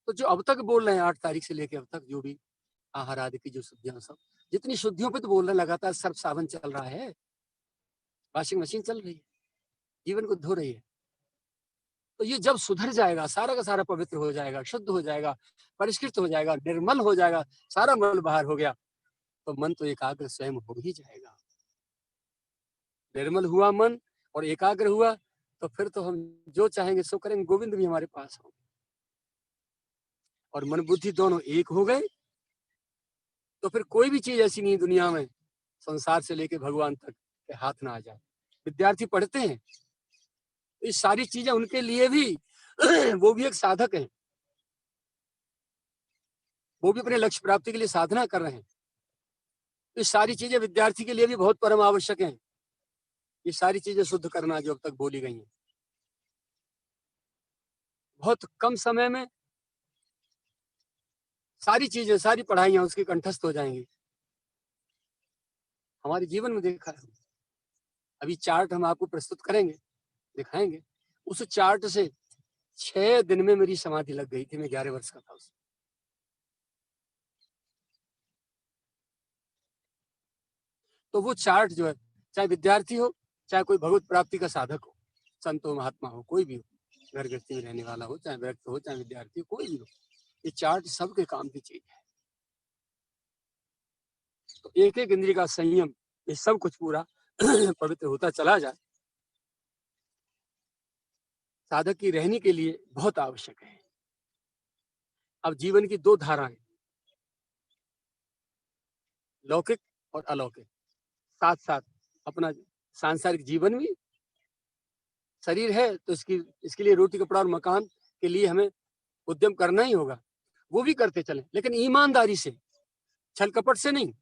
तो जो अब तक बोल रहे हैं 8 तारीख से लेके अब तक जो भी आहार आदि की जो शुद्धियां, सब जितनी शुद्धियों पे तो बोल रहे हैं, लगातार सर्फ साबन चल रहा है, वॉशिंग मशीन चल रही है, जीवन को धो रही है। तो ये जब सुधर जाएगा, सारा का सारा पवित्र हो जाएगा, शुद्ध हो जाएगा, परिष्कृत हो जाएगा, निर्मल हो जाएगा, सारा मल बाहर हो गया, तो मन तो एकाग्र स्वयं हो ही जाएगा। निर्मल हुआ मन और एकाग्र हुआ तो फिर तो हम जो चाहेंगे सो करेंगे, गोविंद भी हमारे पास होंगे। और मन बुद्धि दोनों एक हो गए तो फिर कोई भी चीज ऐसी नहीं दुनिया में, संसार से लेके भगवान तक, के हाथ ना आ जाए। विद्यार्थी पढ़ते हैं, ये सारी चीजें उनके लिए भी वो भी एक साधक हैं, वो भी अपने लक्ष्य प्राप्ति के लिए साधना कर रहे हैं। ये सारी चीजें विद्यार्थी के लिए भी बहुत परम आवश्यक हैं। ये सारी चीजें शुद्ध करना जो अब तक बोली गई हैं, बहुत कम समय में सारी चीजें, सारी पढ़ाइयां उसकी कंठस्थ हो जाएंगी। हमारे जीवन में देखा है, अभी चार्ट हम आपको प्रस्तुत करेंगे, दिखाएंगे। उस चार्ट से 6 दिन में मेरी समाधि लग गई थी, मैं 11 वर्ष का था उस। तो वो चार्ट जो है, चाहे विद्यार्थी हो, चाहे कोई भगवत प्राप्ति का साधक हो, संत हो, महात्मा हो, कोई भी हो, घर गृहस्थी में रहने वाला हो, चाहे व्यक्ति हो, चाहे विद्यार्थी हो, कोई भी हो, ये चार्ट सबके काम की चीज है। तो एक एक इंद्रिय का संयम, ये सब कुछ पूरा पवित्र होता चला जाए, साधक की रहने के लिए बहुत आवश्यक है। अब जीवन की 2 धाराएं, लौकिक और अलौकिक, साथ साथ अपना सांसारिक जीवन भी, शरीर है तो इसके लिए रोटी कपड़ा और मकान के लिए हमें उद्यम करना ही होगा, वो भी करते चले, लेकिन ईमानदारी से, छल कपट से नहीं।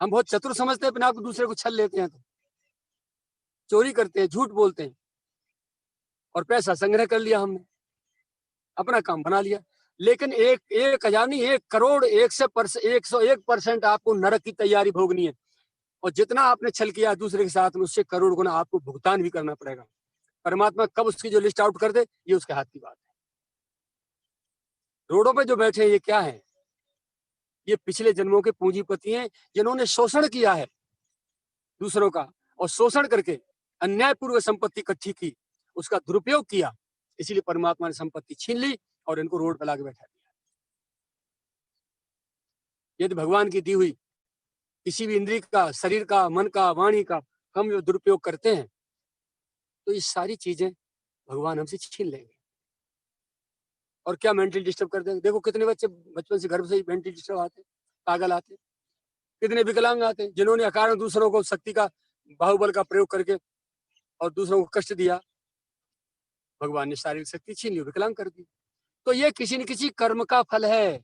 हम बहुत चतुर समझते हैं अपने आप को, दूसरे को छल लेते हैं, तो चोरी करते हैं, झूठ बोलते हैं, और पैसा संग्रह कर लिया हमने, अपना काम बना लिया। लेकिन 1,000 नहीं, 1,000,000,000 101% आपको नरक की तैयारी भोगनी है। और जितना आपने छल किया दूसरे के साथ में, उससे करोड़ गुना आपको भुगतान भी करना पड़ेगा। परमात्मा कब उसकी जो लिस्ट आउट कर दे, ये उसके हाथ की बात है। रोडों पे जो बैठे हैं ये क्या है? ये पिछले जन्मों के पूंजीपति हैं, जिन्होंने शोषण किया है दूसरों का, और शोषण करके अन्यायपूर्वक संपत्ति इकट्ठी की, उसका दुरुपयोग किया, इसीलिए परमात्मा ने संपत्ति छीन ली और इनको रोड पे लाके बैठा दिया। यदि भगवान की दी हुई किसी भी इंद्रिय का, शरीर का, मन का, वाणी का हम जो दुरुपयोग करते हैं, तो ये सारी चीजें भगवान हमसे छीन लेंगे। और क्या मेंटल डिस्टर्ब कर देंगे। देखो कितने बच्चे बचपन से गर्भ से ही मेंटल डिस्टर्ब आते, पागल आते, कितने विकलांग आते, जिन्होंने अकारण दूसरों को शक्ति का, बाहुबल का प्रयोग करके और दूसरों को कष्ट दिया, भगवान ने शारीरिक शक्ति छीन ली, विकलांग कर दी। तो ये किसी न किसी कर्म का फल है।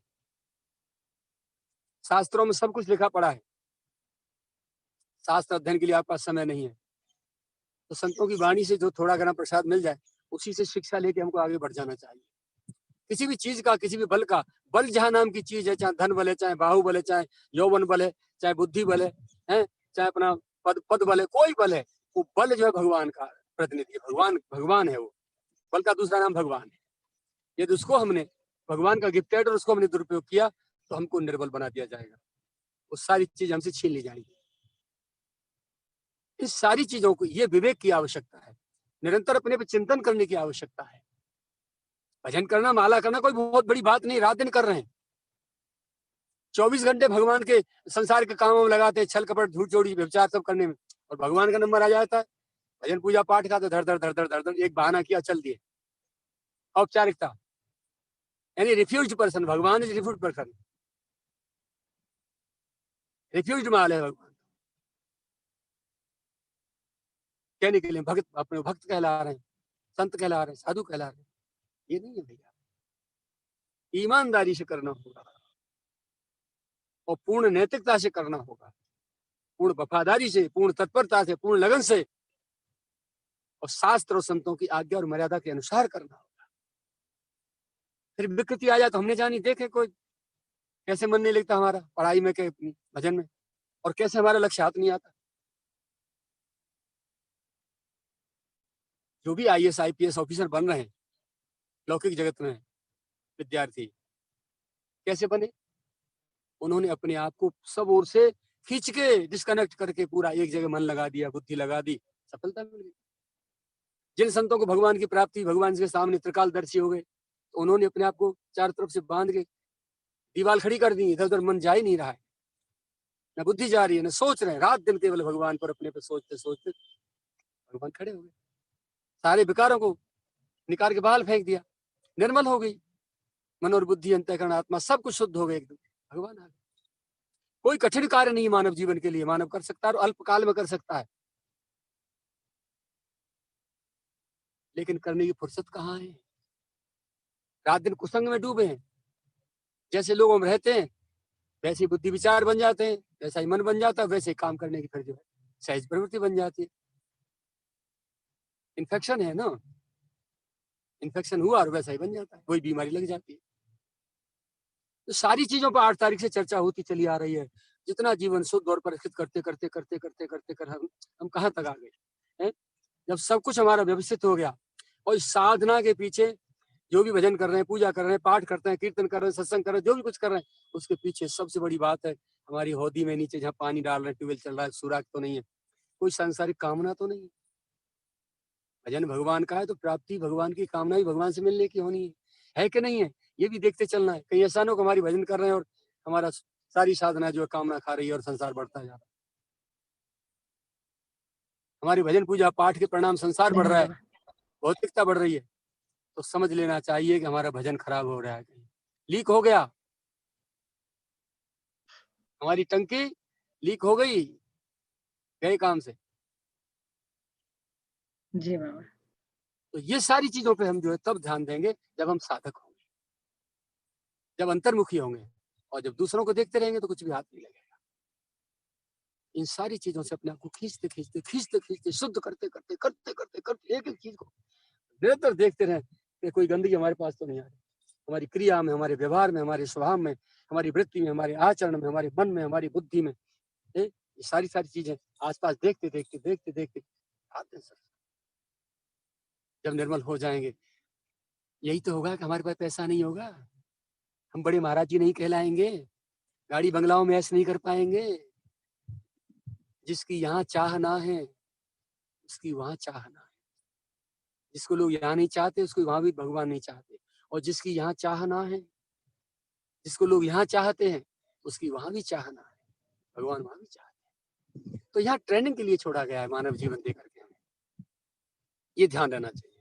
शास्त्रों में सब कुछ लिखा पड़ा है। शास्त्र अध्ययन के लिए आपका समय नहीं है, तो संतों की वाणी से जो थोड़ा घना प्रसाद मिल जाए, उसी से शिक्षा लेके हमको आगे बढ़ जाना चाहिए। किसी भी चीज का, किसी भी बल का, बल जहां नाम की चीज है, चाहे धन बल है, चाहे बाहु बल है, चाहे यौवन बल है, चाहे बुद्धि बल है, चाहे अपना पद बल है, कोई बल है, वो बल जो है भगवान का प्रतिनिधि है। भगवान है वो, बल का दूसरा नाम भगवान है। यदि उसको हमने, भगवान का गिफ्ट है, और उसको हमने दुरुपयोग किया, तो हमको निर्बल बना दिया जाएगा, वो सारी चीज हमसे छीन ली जाएगी। इस सारी चीजों को, ये विवेक की आवश्यकता है, निरंतर अपने पे चिंतन करने की आवश्यकता है। भजन करना, माला करना कोई बहुत बड़ी बात नहीं, रात दिन कर रहे हैं, 24 घंटे भगवान के संसार के कामों में लगाते हैं, छल कपट झूठ चोरी व्यभिचार सब करने में, और भगवान का नंबर आ जाता है भजन पूजा पाठ का, तो धर धर धर धर धर धर, एक बहाना किया चल दिए, औपचारिकता, यानी रिफ्यूज्ड पर्सन। भगवान इज रिफ्यूज्ड पर्सन, रिफ्यूज्ड माल है भगवान। कहने के लिए भक्त अपने भक्त कहला रहे हैं, संत कहला रहे हैं, साधु कहला रहे हैं। ये नहीं है भैया, ईमानदारी से करना होगा और पूर्ण नैतिकता से करना होगा, पूर्ण वफादारी से, पूर्ण तत्परता से, पूर्ण लगन से और शास्त्र और संतों की आज्ञा और मर्यादा के अनुसार करना होगा। फिर विकृति आ जाए तो हमने जानी देखे कोई कैसे मन नहीं लगता हमारा पढ़ाई में के भजन में, और कैसे हमारा लक्ष्य हाथ नहीं आता। जो भी आईएएस आईपीएस ऑफिसर बन रहे हैं लौकिक जगत में विद्यार्थी, कैसे बने? उन्होंने अपने आप को सब ओर से खींच के डिस्कनेक्ट करके पूरा एक जगह मन लगा दिया, बुद्धि लगा दी, सफलता मिल गई। जिन संतों को भगवान की प्राप्ति, भगवान के सामने त्रिकालदर्शी हो गए, तो उन्होंने अपने आप को चारों तरफ से बांध के दीवार खड़ी कर दी, इधर उधर मन जा ही नहीं रहा है, न बुद्धि जा रही है, न सोच रहे हैं, रात दिन केवल भगवान पर अपने पे सोचते सोचते भगवान खड़े हो गए, सारे विकारों को निकाल के बाहर फेंक दिया, निर्मल हो गई मन और बुद्धि, अंतःकरण, आत्मा सब कुछ शुद्ध हो गए एकदम, भगवान आ गए। कोई कठिन कार्य नहीं मानव जीवन के लिए, मानव कर सकता है और अल्प काल में कर सकता है, लेकिन करने की फुर्सत कहाँ है? रात दिन कुसंग में डूबे हैं। जैसे लोग हम रहते हैं वैसे ही बुद्धि विचार बन जाते हैं, वैसा ही मन बन जाता है, वैसे ही काम करने की फिर जो है सहज प्रवृत्ति बन जाती है। इन्फेक्शन है ना, इन्फेक्शन हुआ और वैसा ही बन जाता है, कोई बीमारी लग जाती है। तो सारी चीजों पर 8 तारीख से चर्चा होती चली आ रही है। जितना जीवन शुद्ध और परिष्कृत करते करते करते करते करते कर हम कहाँ तक आ गए हैं? जब सब कुछ हमारा व्यवस्थित हो गया और इस साधना के पीछे जो भी भजन कर रहे हैं, पूजा कर रहे हैं, पाठ करते हैं, कीर्तन कर रहे हैं, सत्संग कर रहे हैं, जो भी कुछ कर रहे हैं, उसके पीछे सबसे बड़ी बात है हमारी हौदी में नीचे जहाँ पानी डाल रहे हैं, ट्यूबवेल चल रहा है, सुराख तो नहीं है, कोई सांसारिक कामना तो नहीं है। भजन भगवान का है तो प्राप्ति भगवान की कामना ही भगवान से मिलने की होनी है कि नहीं है, ये भी देखते चलना है। कहीं ऐसा ना हो हमारी भजन कर रहे हैं और हमारा सारी साधना जो है कामना खा रही है और संसार बढ़ता जा रहा है। हमारी भजन पूजा पाठ के परिणाम संसार बढ़ रहा है, भौतिकता बढ़ रही है, तो समझ लेना चाहिए कि हमारा भजन खराब हो रहा है, लीक हो गया, हमारी टंकी लीक हो गई, गए काम से। जी बाबा। तो ये सारी चीजों पे हम जो है तब ध्यान देंगे जब हम साधक होंगे, जब अंतर्मुखी होंगे, और जब दूसरों को देखते रहेंगे तो कुछ भी हाथ नहीं लगेगा। इन सारी चीजों से अपने आप को खींचते खींचते खींचते खींचते शुद्ध करते करते करते करते करते एक एक चीज को निरंतर देखते रहे कि कोई गंदगी हमारे पास तो नहीं आ रही, हमारी क्रिया में, हमारे व्यवहार में, हमारे स्वभाव में, हमारी वृत्ति में, हमारे आचरण में, हमारे मन में, हमारी बुद्धि में, ये सारी सारी चीजें आसपास देखते देखते देखते देखते आते सर जब निर्मल हो जाएंगे, यही तो होगा कि हमारे पास पैसा नहीं होगा, हम बड़े महाराज जी नहीं कहलाएंगे, गाड़ी बंगलाओं में ऐसे नहीं कर पाएंगे। जिसकी यहाँ चाह ना है उसकी वहां चाह ना है, जिसको लोग यहाँ नहीं चाहते उसको वहां भी भगवान नहीं चाहते, और जिसकी यहाँ चाह ना है, जिसको लोग यहाँ चाहते हैं उसकी वहां भी चाह ना है, भगवान वहां भी चाहते हैं। तो यहाँ ट्रेनिंग के लिए छोड़ा गया है मानव जीवन दे करके, हमें ये ध्यान रहना चाहिए।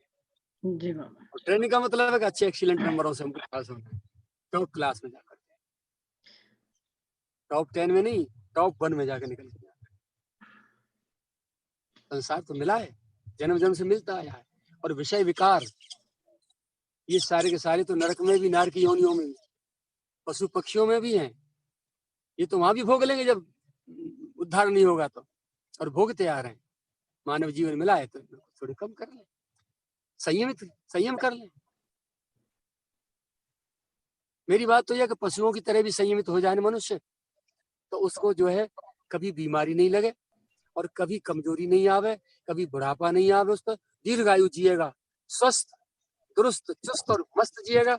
जी बाबा। और ट्रेनिंग का मतलब है कि अच्छे एक्सीलेंट नंबरों से हमको पास होना है, टॉप क्लास में जाकर, टॉप 10 में नहीं, टॉप 1 में जाकर निकल के जाना है। संसार तो मिला है, जन्म जन्म से मिलता आया है, और विषय विकार ये सारे के सारे तो नरक में भी, नार की योनियों में भी, पशु पक्षियों में भी हैं, ये तो वहां भी भोग लेंगे जब उद्धार नहीं होगा तो, और भोगते आ रहे हैं। मानव जीवन मिला है तो थोड़ी कम कर ले, संयम कर ले। मेरी बात तो यह कि पशुओं की तरह भी संयमित हो जाए मनुष्य, तो उसको जो है कभी बीमारी नहीं लगे और कभी कमजोरी नहीं आवे, कभी बुढ़ापा नहीं आवे, उस पर दीर्घायु जिएगा, स्वस्थ दुरुस्त चुस्त और मस्त जिएगा,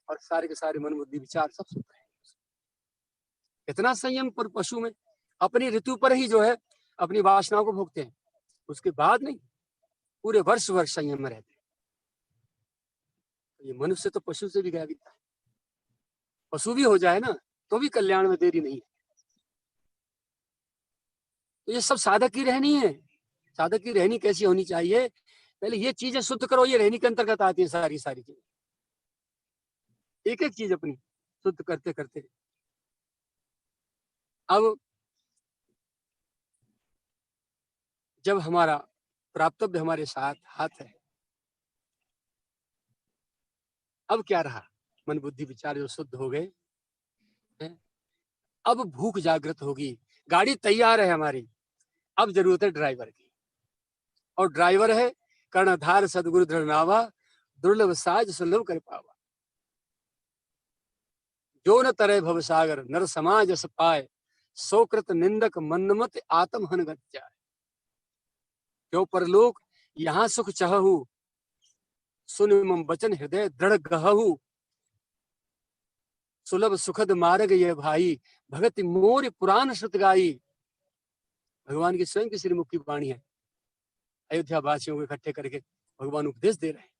और सारे के सारे मन बुद्धि विचार सब सुख रहेंगे। इतना संयम पर पशु में अपनी ऋतु पर ही जो है अपनी वासनाओं को भोगते हैं, उसके बाद नहीं, पूरे वर्ष वर्ष संयम में रहते हैं। ये मनुष्य तो पशु से भी गया बीता है, पशु भी हो जाए ना तो भी कल्याण में देरी नहीं है। तो ये सब साधक की रहनी है। साधक की रहनी कैसी होनी चाहिए? पहले ये चीजें शुद्ध करो, ये रहनी के अंतर्गत आती है सारी सारी चीजें, एक एक चीज अपनी शुद्ध करते करते। अब जब हमारा प्राप्तव्य हमारे साथ हाथ है। अब क्या रहा, मन बुद्धि विचार जो शुद्ध हो गए हैं, अब भूख जागृत होगी। गाड़ी तैयार है हमारी, अब जरूरत है ड्राइवर की, और ड्राइवर है कर्णधार सदगुरु दृढ़नावा, दुर्लभ साज सुलभ कर पावा। जो न तरे भवसागर नर समाज अस पाए, सोकृत निंदक मन्नमत आत्म हन गत जाए। जो परलोक यहाँ सुख चाहू, सुन मम बचन हृदय दृढ़ गहू। सुलभ सुखद मार्ग ये भाई, भगत मोर पुराण श्रुत गाई। भगवान की स्वयं की श्रीमुख की वाणी है, अयोध्या वासियों को इकट्ठे करके भगवान उपदेश दे रहे हैं।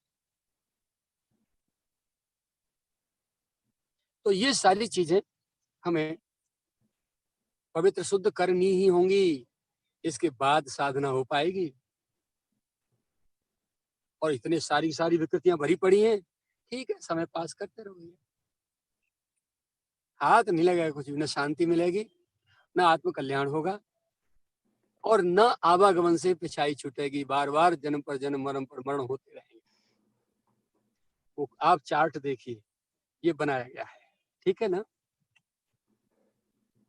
तो ये सारी चीजें हमें पवित्र शुद्ध करनी ही होंगी, इसके बाद साधना हो पाएगी। और इतने सारी विकृतियां भरी पड़ी हैं, ठीक है, समय पास करते रहोगे, हाथ नहीं लगेगा कुछ भी, न शांति मिलेगी, न आत्म कल्याण होगा, और न आवागमन से पिछाई छूटेगी। बार बार जन्म पर जन्म मरण पर मरण होते रहेंगे। वो आप चार्ट देखिए, ये बनाया गया है, ठीक है ना,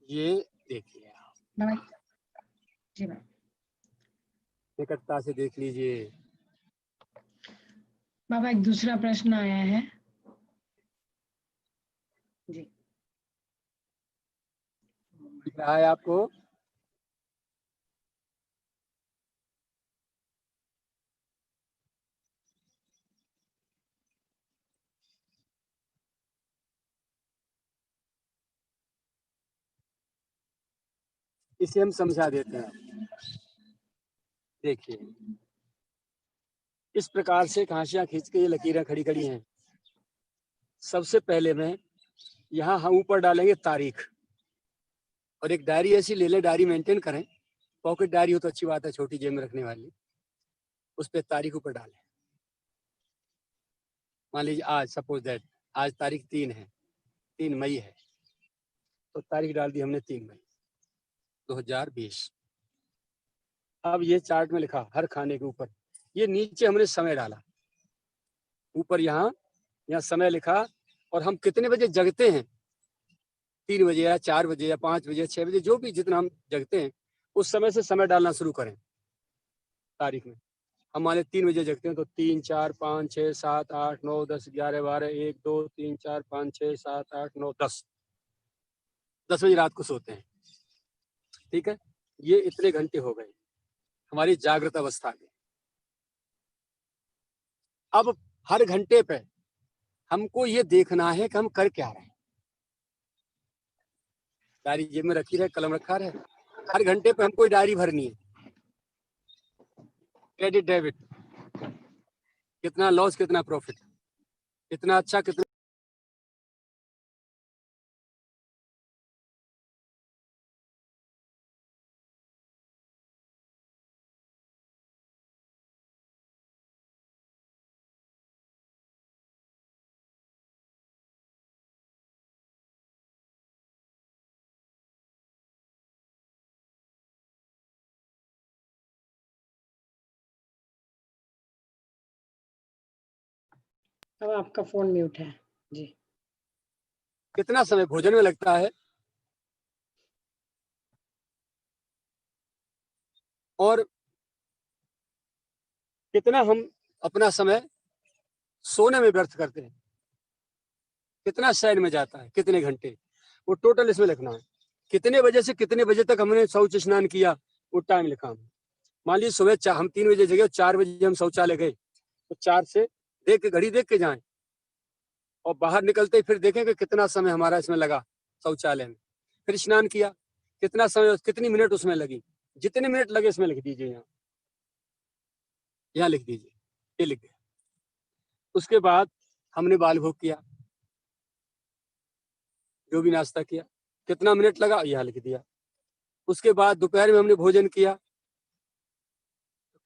ये देखिए आप जी मैम, निकटता से देख लीजिए। बाबा एक दूसरा प्रश्न आया है जी। दिख रहा है आपको? इसे हम समझा देते हैं। देखिए, इस प्रकार से कांशियां खींच के ये लकीरें खड़ी खड़ी हैं। सबसे पहले में यहाँ हम ऊपर डालेंगे तारीख, और एक डायरी ऐसी ले लें, डायरी मेंटेन करें, पॉकेट डायरी हो तो अच्छी बात है, छोटी जेब में रखने वाली, उस पर तारीख ऊपर डालें। मान लीजिए आज, सपोज दैट आज तारीख 3 है, 3 मई है, तो तारीख डाल दी हमने 3 मई 2020। अब ये चार्ट में लिखा हर खाने के ऊपर, ये नीचे हमने समय डाला, ऊपर यहाँ समय लिखा, और हम कितने बजे जगते हैं, 3 बजे या 4 बजे या 5 बजे या 6 बजे, जो भी जितना हम जगते हैं उस समय से समय डालना शुरू करें तारीख में। हम माने 3 बजे जगते हैं तो 3, 4, 5, 6, 7, 8, 9, 10, 11, 12, 1, 2, 3, 4, 5, 6, 7, 8, 9, 10 बजे रात को सोते हैं, ठीक है। ये इतने घंटे हो गए हमारी जागृत अवस्था में। अब हर घंटे पे हमको ये देखना है कि हम कर क्या रहे हैं। डायरी जेब में रखी रहे, कलम रखा रहे, हर घंटे पे हमको डायरी भरनी है, क्रेडिट डेबिट, कितना लॉस कितना प्रॉफिट, कितना अच्छा कितना। अब आपका फोन म्यूट है जी। कितना समय भोजन में लगता है, और कितना हम अपना समय सोने में व्यर्थ करते हैं, कितना शयन में जाता है, कितने घंटे, वो टोटल इसमें लिखना है। कितने बजे से कितने बजे तक हमने शौच स्नान किया, वो टाइम लिखा हमने। मान लीजिए सुबह हम 3 बजे जगे, 4 बजे हम शौचालय गए, तो 4 से देख के घड़ी देख के जाएं, और बाहर निकलते ही फिर देखें कि कितना समय हमारा इसमें लगा शौचालय में। फिर स्नान किया, कितना समय, कितनी मिनट उसमें लगी, जितने मिनट लगे इसमें लिख दीजिए, यहाँ लिख दीजिए, ये लिख दिया। उसके बाद हमने बाल भोग किया, जो भी नाश्ता किया, कितना मिनट लगा, यहाँ लिख दिया। उसके बाद दोपहर में हमने भोजन किया,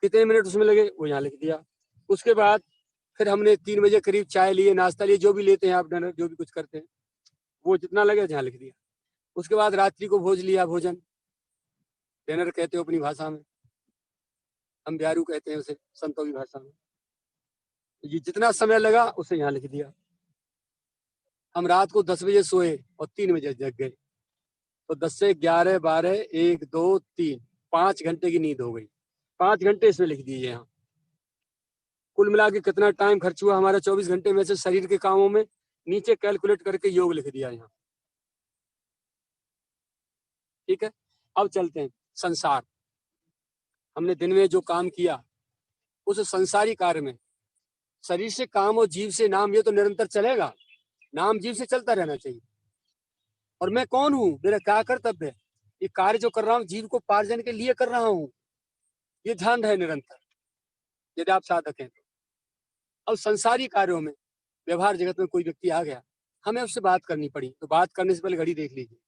कितने मिनट उसमें लगे, वो यहाँ लिख दिया। उसके बाद फिर हमने 3 बजे करीब चाय लिए, नाश्ता लिए, जो भी लेते हैं आप, डिनर जो भी कुछ करते हैं, वो जितना लगे यहाँ लिख दिया। उसके बाद रात्रि को भोज लिया, भोजन डिनर कहते हो अपनी भाषा में, हम ब्यारू कहते हैं उसे संतों की भाषा में। ये जितना समय लगा उसे यहाँ लिख दिया। हम रात को 10 बजे सोए और 3 बजे जग गए, तो 10 से 11, 12, 1, 2, 3, 5 घंटे की नींद हो गई। 5 घंटे इसमें लिख दीजिए यहाँ। कुल मिला के कितना टाइम खर्च हुआ हमारा 24 घंटे में से शरीर के कामों में, नीचे कैलकुलेट करके योग लिख दिया यहाँ। ठीक है, अब चलते हैं संसार। हमने दिन में जो काम किया उस संसारी कार्य में शरीर से काम और जीव से नाम, ये तो निरंतर चलेगा। नाम जीव से चलता रहना चाहिए। और मैं कौन हूँ, मेरा क्या कर्तव्य है, ये कार्य जो कर रहा हूँ जीव को पार्जन के लिए कर रहा हूँ, ये ध्यान रहे निरंतर, यदि आप साधक हैं तो। अब संसारी कार्यों में व्यवहार जगत में कोई व्यक्ति आ गया, हमें उससे बात करनी पड़ी, तो बात करने से पहले घड़ी देख लीजिए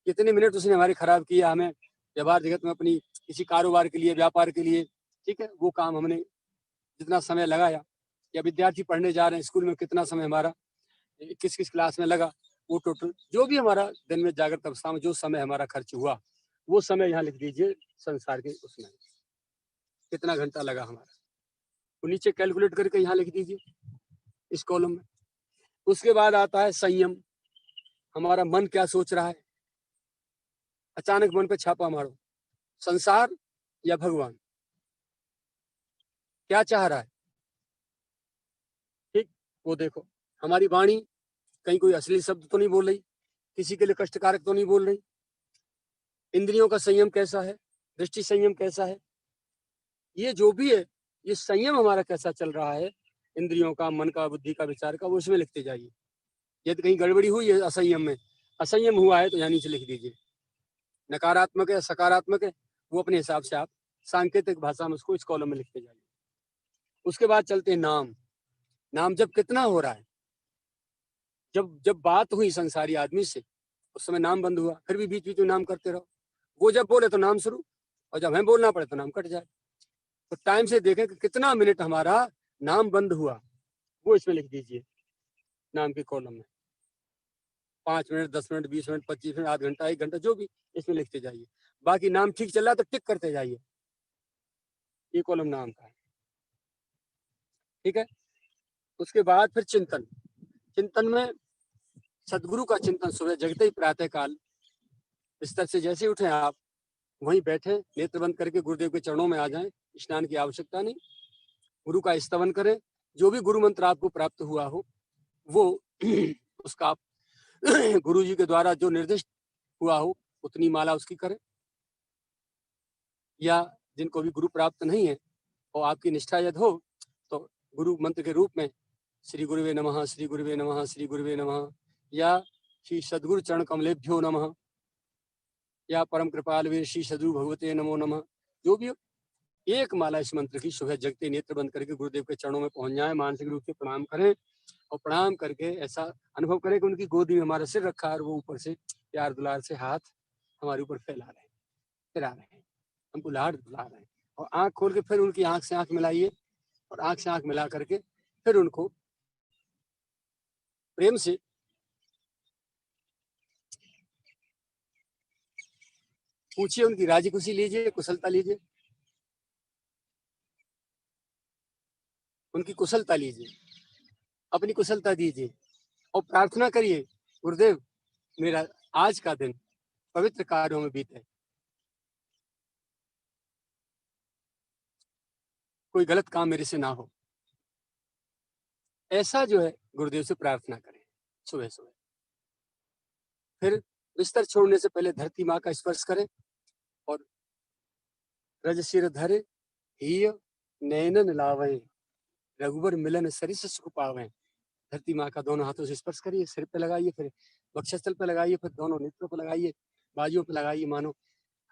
कितने मिनट उसने हमारे खराब किया। हमें व्यवहार जगत में अपनी किसी कारोबार के लिए, व्यापार के लिए, ठीक है, वो काम हमने जितना समय लगाया, या विद्यार्थी पढ़ने जा रहे हैं स्कूल में कितना समय हमारा किस किस क्लास में लगा, वो टोटल जो भी हमारा दिन में जागृत अवस्था में जो समय हमारा खर्च हुआ, वो समय यहाँ लिख दीजिए संसार के उसमें कितना घंटा लगा हमारा, वो नीचे कैलकुलेट करके यहाँ लिख दीजिए इस कॉलम में। उसके बाद आता है संयम। हमारा मन क्या सोच रहा है, अचानक मन पे छापा मारो, संसार या भगवान, क्या चाह रहा है, ठीक, वो देखो। हमारी वाणी कहीं कोई असली शब्द तो नहीं बोल रही, किसी के लिए कष्टकारक तो नहीं बोल रही। इंद्रियों का संयम कैसा है, दृष्टि संयम कैसा है, ये जो भी है, ये संयम हमारा कैसा चल रहा है, इंद्रियों का, मन का, बुद्धि का, विचार का, वो इसमें लिखते जाइए। यदि कहीं गड़बड़ी हुई है असंयम में, असंयम हुआ है, तो यहाँ नीचे लिख दीजिए। नकारात्मक है, सकारात्मक है, वो अपने हिसाब से आप सांकेतिक भाषा में उसको इस कॉलम में लिखते जाइए। उसके बाद चलते हैं नाम। नाम जब कितना हो रहा है, जब जब बात हुई संसारी आदमी से उस समय नाम बंद हुआ, फिर भी बीच बीच में नाम करते रहो। वो जब बोले तो नाम शुरू, और जब हमें बोलना पड़े तो नाम कट जाए। तो टाइम से देखें कि कितना मिनट हमारा नाम बंद हुआ, वो इसमें लिख दीजिए नाम के कॉलम में। 5 मिनट, 10 मिनट, 20 मिनट, 25 मिनट, आध घंटा, 1 घंटा, जो भी इसमें लिखते जाइए। बाकी नाम ठीक चल रहा तो टिक करते जाइए, ये कॉलम नाम का है। ठीक है, उसके बाद फिर चिंतन। चिंतन में सदगुरु का चिंतन सुबह जगते ही प्रातः काल बिस्तर से जैसे ही उठे आप वहीं बैठे, नेत्र बंद करके गुरुदेव के चरणों में आ जाएं, स्नान की आवश्यकता नहीं। गुरु का स्तवन करें, जो भी गुरु मंत्र आपको प्राप्त हुआ हो वो उसका आप गुरु जी के द्वारा जो निर्दिष्ट हुआ हो उतनी माला उसकी करें। या जिनको भी गुरु प्राप्त नहीं है और आपकी निष्ठा यदि हो तो गुरु मंत्र के रूप में श्री गुरुवे नमः, श्री गुरुवे नमः, श्री गुरुवे नमः, या श्री सद्गुरु चरण कमलेभ्यो नमः, या परम कृपाल वीर श्री सद्गुरु भगवते नमो नमः, जो भी हो, एक माला इस मंत्र की सुबह जगते नेत्र बंद करके गुरुदेव के चरणों में पहुंच जाए, मानसिक रूप से प्रणाम करें और प्रणाम करके ऐसा अनुभव करें कि उनकी गोदी में हमारा सिर रखा है और वो ऊपर से प्यार दुलार से हाथ हमारे ऊपर फैला रहे हैं, फिरा रहे हैं, हमको लाड दुला रहे हैं। और आंख खोल के फिर उनकी आंख से आंख मिलाइए, और आंख से आंख मिला करके फिर उनको प्रेम से पूछिए, उनकी राजी खुशी लीजिए, कुशलता लीजिए, उनकी कुशलता लीजिए, अपनी कुशलता दीजिए और प्रार्थना करिए, गुरुदेव मेरा आज का दिन पवित्र कार्यों में बीते, कोई गलत काम मेरे से ना हो। ऐसा जो है गुरुदेव से प्रार्थना करें सुबह सुबह। फिर बिस्तर छोड़ने से पहले धरती माँ का स्पर्श करें और रज सिर धरे हिय नैनन लावें, रघुबर मिलन सरिस सुख पावें। धरती माँ का दोनों हाथों से स्पर्श करिए, सिर पे लगाइए, फिर वक्षस्थल पे लगाइए, फिर दोनों नेत्रों पे लगाइए, बाजुओं पे लगाइए, मानो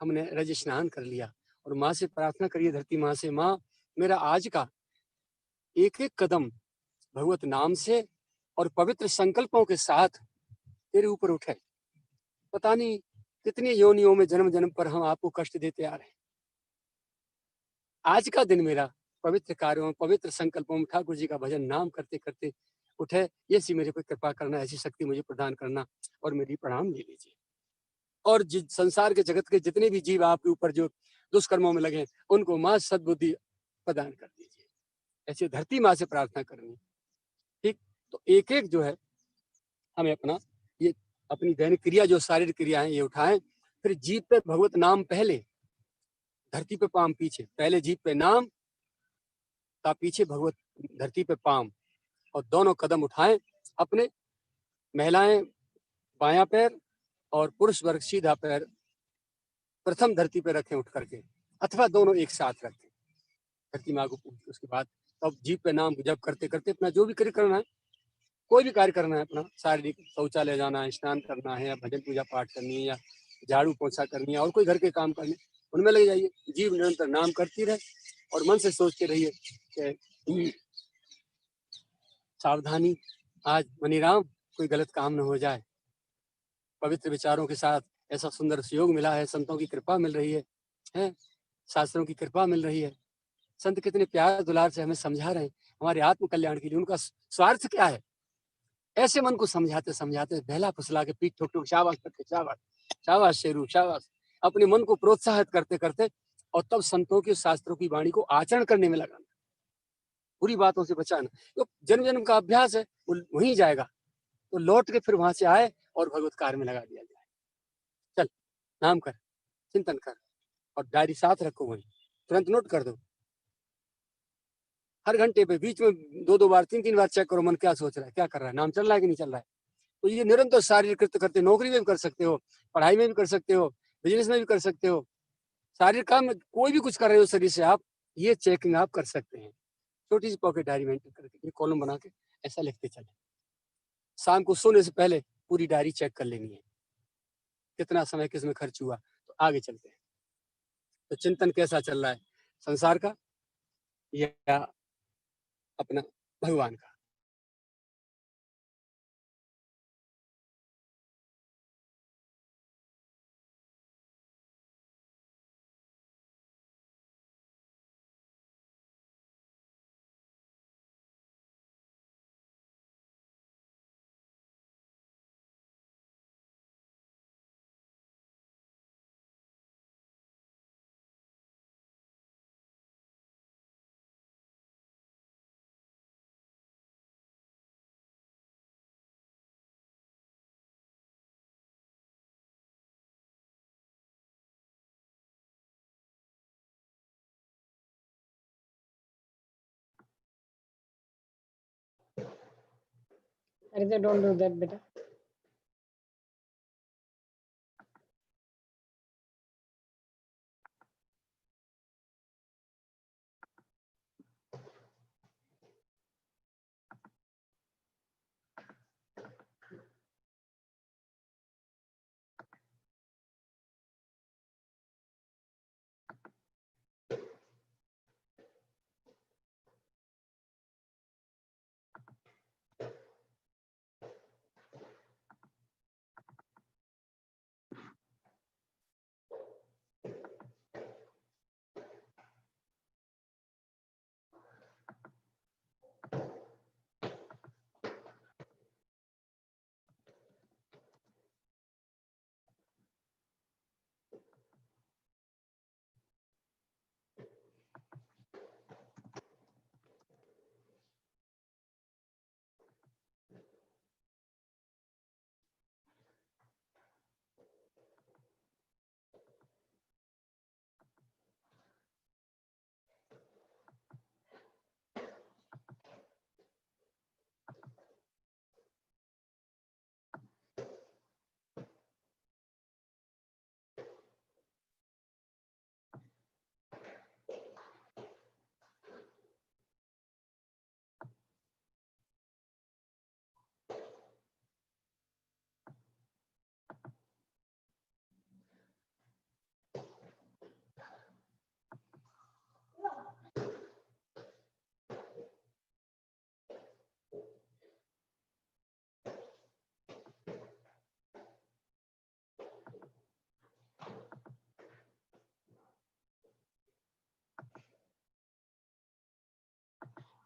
हमने रज स्नान कर लिया। और माँ से प्रार्थना करिए, धरती माँ से, माँ मेरा आज का एक एक कदम भगवत नाम से और पवित्र संकल्पों के साथ तेरे ऊपर उठे। पता नहीं कितनी योनियों में जन्म जन्म पर हम आपको कष्ट देते आ रहे हैं, आज का दिन मेरा पवित्र कार्यों, पवित्र संकल्पों में ठाकुर जी का भजन नाम करते करते उठे, ये सी मेरे पर कृपा करना, ऐसी शक्ति मुझे प्रदान करना और मेरी प्रणाम ले लीजिए। और संसार के जगत के जितने भी जीव आपके ऊपर जो दुष्कर्मों में लगे, उनको माँ सद्बुद्धि प्रदान कर दीजिए। ऐसे धरती माँ से प्रार्थना करनी, ठीक। तो एक एक जो है हमें अपना ये अपनी दैनिक क्रिया जो शारीरिक क्रिया है ये उठाएं, फिर जीभ पे भगवत नाम पहले, धरती पे पाम पीछे, पहले जीभ पे नाम का पीछे भगवत धरती पे पाम, और दोनों कदम उठाएं अपने। महिलाएं बायां पैर और पुरुष वर्ग सीधा पैर प्रथम धरती पे रखें उठ करके, अथवा दोनों एक साथ रखें धरती माँ को। उसके बाद तब जीभ पे नाम जप करते करते अपना जो भी कार्य करना है, कोई भी कार्य करना है अपना, शारीरिक, शौचालय जाना है, स्नान करना है, या भजन पूजा पाठ करनी है, या झाड़ू पोछा करनी है, और कोई घर के काम करने, उनमें लग जाइए। जीव निरंतर नाम करती रहे और मन से सोचते रहिए कि सावधानी, आज मनीराम कोई गलत काम न हो जाए। पवित्र विचारों के साथ ऐसा सुंदर सहयोग मिला है, संतों की कृपा मिल रही है, शास्त्रों की कृपा मिल रही है। संत कितने प्यार दुलार से हमें समझा रहे हैं हमारे आत्म कल्याण के लिए। उनका स्वार्थ क्या है? ऐसे मन को समझाते समझाते बहला फुसला के पीठ ठोक ठोक शाबाश करके, शाबाश शाबाश शेरू शाबाश, अपने मन को प्रोत्साहित करते करते, और तब संतों के शास्त्रों की वाणी को आचरण करने में लगाना, बुरी बातों से बचाना। तो जन्म जन्म का अभ्यास है, वो वहीं जाएगा, तो लौट के फिर वहां से आए और भगवत कार्य में लगा दिया जाए। चल, नाम कर, चिंतन कर, और डायरी साथ रखो, वहीं तुरंत नोट कर दो। हर घंटे पे बीच में 2-2 बार 3-3 बार चेक करो, मन क्या सोच रहा है, क्या कर रहा है, नाम चल रहा है कि नहीं चल रहा है। तो ये निरंतर शारीरिक कृत्य करते, नौकरी में भी कर सकते हो, पढ़ाई में भी कर सकते हो, बिजनेस में भी कर सकते हो, शारीरिक काम में कोई भी कुछ कर रहे हो शरीर से, आप ये चेकिंग आप कर सकते हैं। छोटी सी पॉकेट डायरी मेंटेन करके, ये कॉलम बना के ऐसा लिखते चले। शाम को सोने से पहले पूरी डायरी चेक कर लेनी है, कितना समय किस में खर्च हुआ। तो आगे चलते हैं। तो चिंतन कैसा चल रहा है, संसार का या अपना भगवान का? Haritha, don't do that, beta.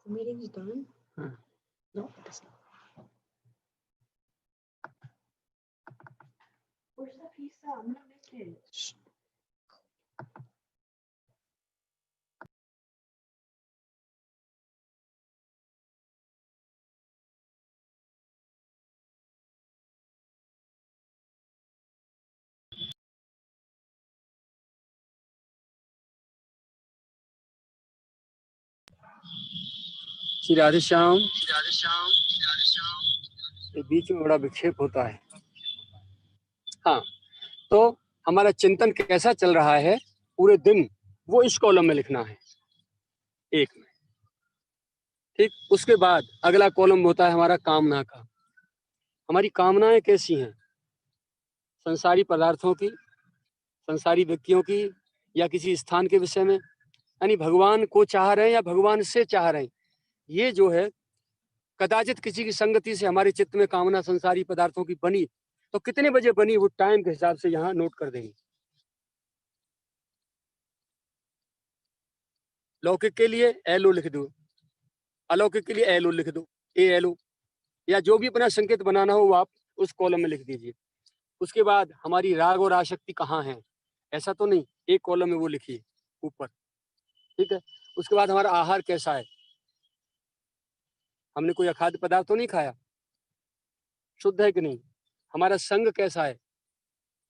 The meeting is done? No, it is not. Where's the pizza? I'm gonna make it. Shh. Shri Radhe Shyam. ये बीच में बड़ा विक्षेप होता है। हाँ, तो हमारा चिंतन कैसा चल रहा है पूरे दिन, वो इस कॉलम में लिखना है, एक में। ठीक, उसके बाद अगला कॉलम होता है हमारा कामना का। हमारी कामनाएं कैसी हैं? संसारी पदार्थों की, संसारी व्यक्तियों की, या किसी स्थान के विषय में, यानी भगवान को चाह रहे हैं या भगवान से चाह रहे हैं। ये जो है कदाचित किसी की संगति से हमारे चित्त में कामना संसारी पदार्थों की बनी, तो कितने बजे बनी वो टाइम के हिसाब से यहाँ नोट कर देंगे। लौकिक के लिए एलओ लिख दो, अलौकिक के लिए एलओ लिख दो, एएलओ, या जो भी अपना संकेत बनाना हो वो आप उस कॉलम में लिख दीजिए। उसके बाद हमारी राग और आसक्ति कहाँ है, ऐसा तो नहीं, एक कॉलम में वो लिखिए ऊपर। ठीक है, उसके बाद हमारा आहार कैसा है, हमने कोई अखाद्य पदार्थ तो नहीं खाया, शुद्ध है कि नहीं। हमारा संग कैसा है,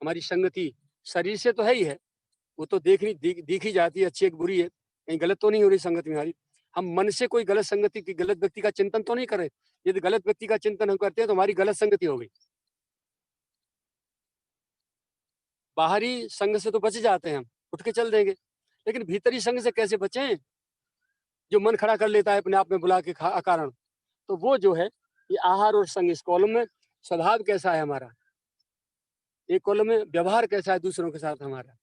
हमारी संगति शरीर से तो है ही है, वो तो देखी जाती है, अच्छी है बुरी है, कहीं गलत तो नहीं हो रही संगति में हमारी। हम मन से कोई गलत संगति की, गलत व्यक्ति का चिंतन तो नहीं कर रहे। यदि गलत व्यक्ति का चिंतन हम करते हैं तो हमारी गलत संगति हो गई। बाहरी संग से तो बच जाते हैं, हम उठ के चल देंगे, लेकिन भीतरी संग से कैसे बचें, जो मन खड़ा कर लेता है अपने आप में बुला के अकारण। तो वो जो है ये आहार और संग, इस कॉलम में स्वभाव कैसा है हमारा, एक कॉलम में व्यवहार कैसा है दूसरों के साथ हमारा।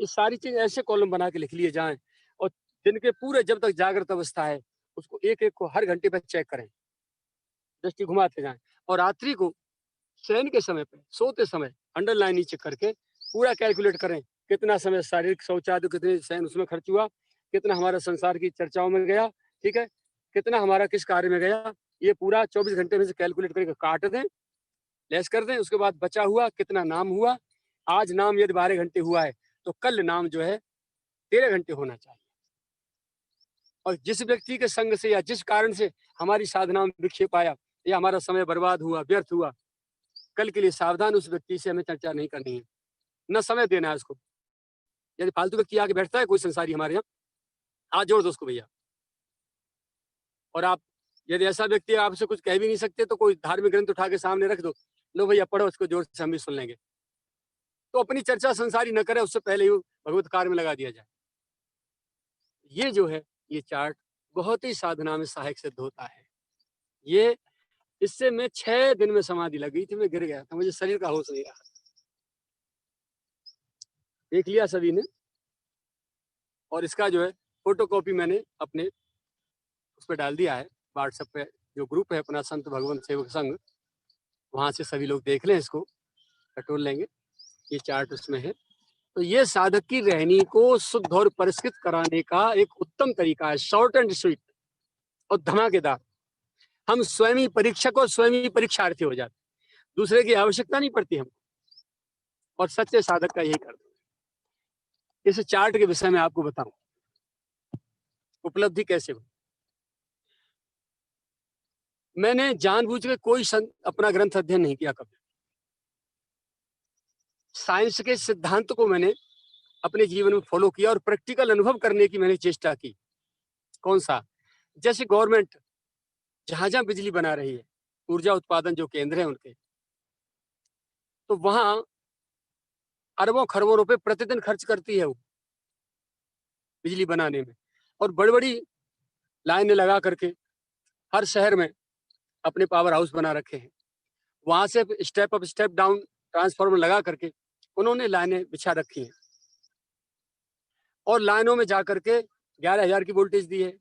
ये सारी चीज ऐसे कॉलम बना के लिख लिए जाएं, और दिन के पूरे जब तक जागृत अवस्था है उसको एक एक को हर घंटे पर चेक करें, दृष्टि घुमाते जाएं। और रात्रि को शयन के समय पे, सोते समय अंडरलाइन नीचे करके पूरा कैलकुलेट करें, कितना समय शारीरिक शौचालय, कितने शयन उसमें खर्च हुआ, कितना हमारा संसार की चर्चाओं में गया, ठीक है, कितना हमारा किस कार्य में गया। ये पूरा 24 घंटे में से कैलकुलेट करके काट दें, लेस कर दें। उसके बाद बचा हुआ कितना नाम हुआ, आज नाम यदि 12 घंटे हुआ है तो कल नाम जो है 13 घंटे होना चाहिए। और जिस व्यक्ति के संग से या जिस कारण से हमारी साधना में विक्षेप आया या हमारा समय बर्बाद हुआ, व्यर्थ हुआ, कल के लिए सावधान, उस व्यक्ति से हमें चर्चा नहीं करनी है, न समय देना है उसको। यदि फालतू व्यक्ति आके बैठता है कोई संसारी हमारे यहाँ, हाथ जोड़ दो उसको भैया। और आप यदि ऐसा व्यक्ति आपसे कुछ कह भी नहीं सकते तो कोई धार्मिक ग्रंथ उठा के सामने रख दो, लो भैया पढ़ो उसको जोर से, हम भी सुन लेंगे। तो अपनी चर्चा संसारी न करे, उससे पहले ही भगवत कार्य में लगा दिया जाए। ये जो है ये चार्ट बहुत ही साधना में सहायक सिद्ध होता है। ये इससे मैं 6 दिन में समाधि लगी थी, मैं गिर गया था, मुझे शरीर का होश नहीं रहा। देख लिया सभी ने, और इसका जो है फोटोकॉपी मैंने अपने उस पर डाल दिया है व्हाट्सएप पे, जो ग्रुप है अपना संत भगवान सेवक संघ, वहां से सभी लोग देख लें, इसको टटोल लेंगे। ये चार्ट उसमें है। तो ये साधक की रहनी को शुद्ध और परिष्कृत कराने का एक उत्तम तरीका है, शॉर्ट एंड स्वीट और धमाकेदार। हम स्वयं ही परीक्षक और स्वयं ही परीक्षार्थी हो जाते, दूसरे की आवश्यकता नहीं पड़ती हमको, और सच्चे साधक का यही करते हैं। इस चार्ट के विषय में आपको बताऊं उपलब्धि कैसे हो। मैंने जानबूझ के कोई अपना ग्रंथ अध्ययन नहीं किया कभी। साइंस के सिद्धांत को मैंने अपने जीवन में फॉलो किया और प्रैक्टिकल अनुभव करने की मैंने चेष्टा की। कौन सा? जैसे गवर्नमेंट जहां जहां बिजली बना रही है, ऊर्जा उत्पादन जो केंद्र है उनके, तो वहां अरबों खरबों रुपए प्रतिदिन खर्च करती है वो बिजली बनाने में, और बड़ी बड़ी लाइनें लगा करके हर शहर में अपने पावर हाउस बना रखे हैं। वहां से step up step down transformer लगा करके उन्होंने लाइनें बिछा रखी हैं, और लाइनों में जा करके 11,000 की वोल्टेज दी है।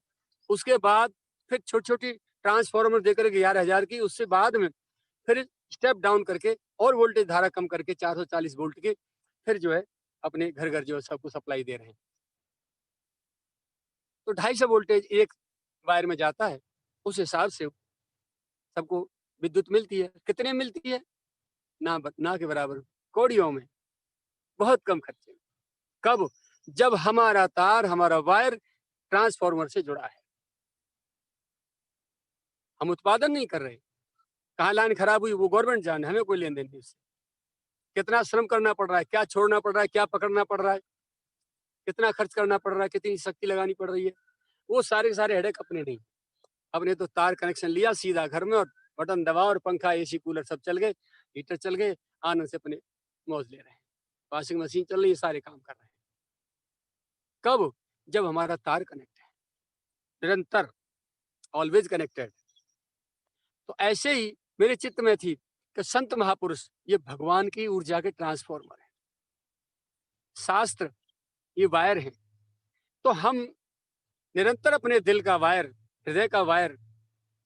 उसके बाद फिर छोटी छोटी ट्रांसफार्मर देकर 11,000 की, उससे बाद में फिर स्टेप डाउन करके और वोल्टेज धारा कम करके 440 वोल्ट की, फिर जो है अपने घर घर जो है सबको सप्लाई दे रहे हैं। तो 250 वोल्टेज एक वायर में जाता है, उस हिसाब से सबको विद्युत मिलती है। कितने मिलती है? ना के बराबर, कौड़ियों में, बहुत कम खर्चे में। कब? जब हमारा तार, हमारा वायर ट्रांसफार्मर से जुड़ा है, हम उत्पादन नहीं कर रहे। कहाँ लाइन खराब हुई वो गवर्नमेंट जाने, हमें कोई लेन देन नहीं उससे। कितना श्रम करना पड़ रहा है, क्या छोड़ना पड़ रहा है, क्या पकड़ना पड़ रहा है, कितना खर्च करना पड़ रहा है, कितनी शक्ति लगानी पड़ रही है, वो सारे के सारे हेडेक अपने नहीं। अपने तो तार कनेक्शन लिया सीधा घर में और बटन दबाओ और पंखा, एसी, कूलर सब चल गए, हीटर चल गए, आनंद से अपने मौज ले रहे हैं। वॉशिंग मशीन चल रही है, सारे काम कर रहे हैं। कब? जब हमारा तार कनेक्ट है, निरंतर, ऑलवेज कनेक्टेड। तो ऐसे ही मेरे चित्त में थी कि संत महापुरुष ये भगवान की ऊर्जा के ट्रांसफॉर्मर है, शास्त्र ये वायर है। तो हम निरंतर अपने दिल का वायर, हृदय का वायर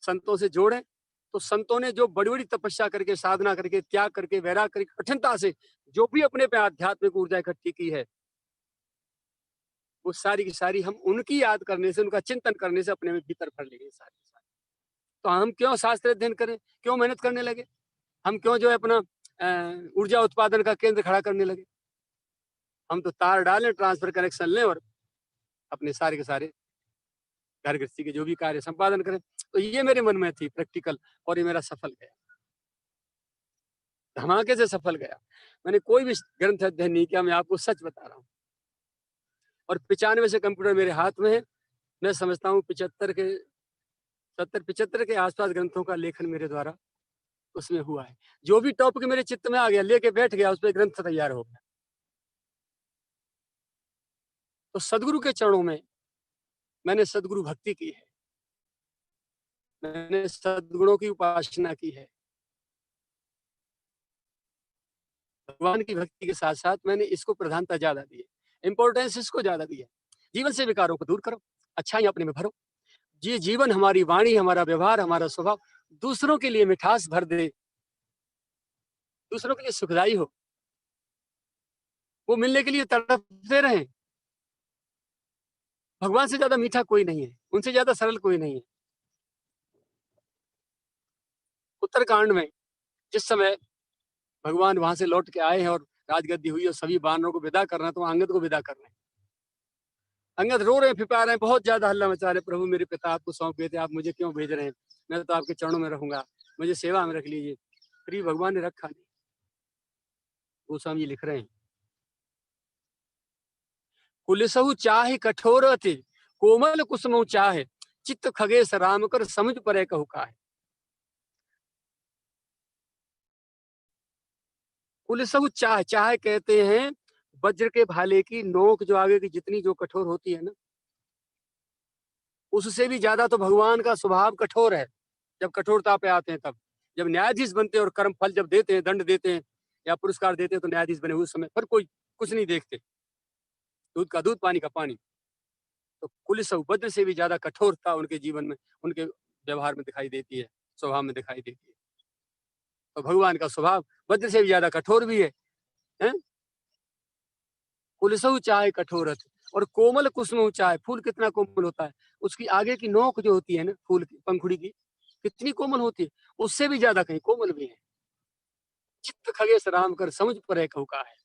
संतों से जोड़ें। तो संतों ने जो बड़ी बड़ी तपस्या करके, साधना करके, त्याग करके, वैराग करके, कठिनता से जो भी अपने पे आध्यात्मिक ऊर्जा इकट्ठी की है, वो सारी की सारी हम उनकी याद करने से, उनका चिंतन करने से अपने में भीतर भर लेंगे सारी की सारी। तो हम क्यों शास्त्र अध्ययन करें, क्यों मेहनत करने लगे, हम क्यों जो है अपना ऊर्जा उत्पादन का केंद्र खड़ा करने लगे। हम तो तार डालें, ट्रांसफर कनेक्शन लें और अपने सारे के सारे घर गृहस्थी के जो भी कार्य संपादन करें। तो ये मेरे मन में थी प्रैक्टिकल, और ये मेरा सफल गया, धमाके से सफल गया। मैंने कोई भी ग्रंथ अध्ययन नहीं किया, मैं आपको सच बता रहा हूँ। और 95 से कंप्यूटर मेरे हाथ में है। मैं समझता हूँ 75 के आसपास ग्रंथों का लेखन मेरे द्वारा उसमें हुआ है। जो भी टॉपिक मेरे चित्त में आ गया, लेके बैठ गया, उस पर ग्रंथ तैयार हो गया। तो सदगुरु के चरणों में मैंने सदगुरु भक्ति की है, मैंने सदगुणों की उपासना की है। भगवान की भक्ति के साथ साथ मैंने इसको प्रधानता ज्यादा दी है, इंपॉर्टेंस इसको ज्यादा दी है। जीवन से विकारों को दूर करो, अच्छाई अपने में भरो। ये जीवन, हमारी वाणी, हमारा व्यवहार, हमारा स्वभाव दूसरों के लिए मिठास भर दे, दूसरों के लिए सुखदाई हो, वो मिलने के लिए तड़पते रहें। भगवान से ज्यादा मीठा कोई नहीं है, उनसे ज्यादा सरल कोई नहीं है। उत्तरकांड में जिस समय भगवान वहां से लौट के आए हैं और राजगद्दी हुई और सभी बानरों को विदा करना, तो अंगद को विदा कर रहे हैं। अंगद रो रहे हैं, फिपा रहे हैं, बहुत ज्यादा हल्ला मचा रहे, प्रभु मेरे पिता आपको सौंप गए थे, आप मुझे क्यों भेज रहे हैं, मैं तो आपके चरणों में रहूंगा, मुझे सेवा में रख लीजिए। फिर भगवान ने रखा नहीं। गोस्वामी जी लिख रहे हैं, कुलसहु चाहे कठोर थे, कोमल कुसुमु चाहे, चित्त खगेश राम कर समझ परे कहु का है। कुलसहु चाहे, चाहे कहते हैं वज्र के भाले की नोक जो आगे की जितनी जो कठोर होती है ना, उससे भी ज्यादा तो भगवान का स्वभाव कठोर है। जब कठोरता पे आते हैं तब, जब न्यायाधीश बनते हैं और कर्म फल जब देते हैं, दंड देते हैं या पुरस्कार देते हैं, तो न्यायाधीश बने हुए समय पर कोई कुछ नहीं देखते, दूध का दूध, पानी का पानी। तो पुलिस वज्र से भी ज्यादा कठोरता उनके जीवन में, उनके व्यवहार में दिखाई देती है, स्वभाव में दिखाई देती है। तो भगवान का स्वभाव वज्र से भी ज्यादा कठोर भी है? पुलिसहु चाहे कठोरत, और कोमल कुसुम चाहे, फूल कितना कोमल होता है, उसकी आगे की नोक जो होती है ना, फूल की पंखुड़ी की कितनी कोमल होती है, उससे भी ज्यादा कहीं कोमल भी है। चित्त खगेश राम कर समझ परे कहु का है।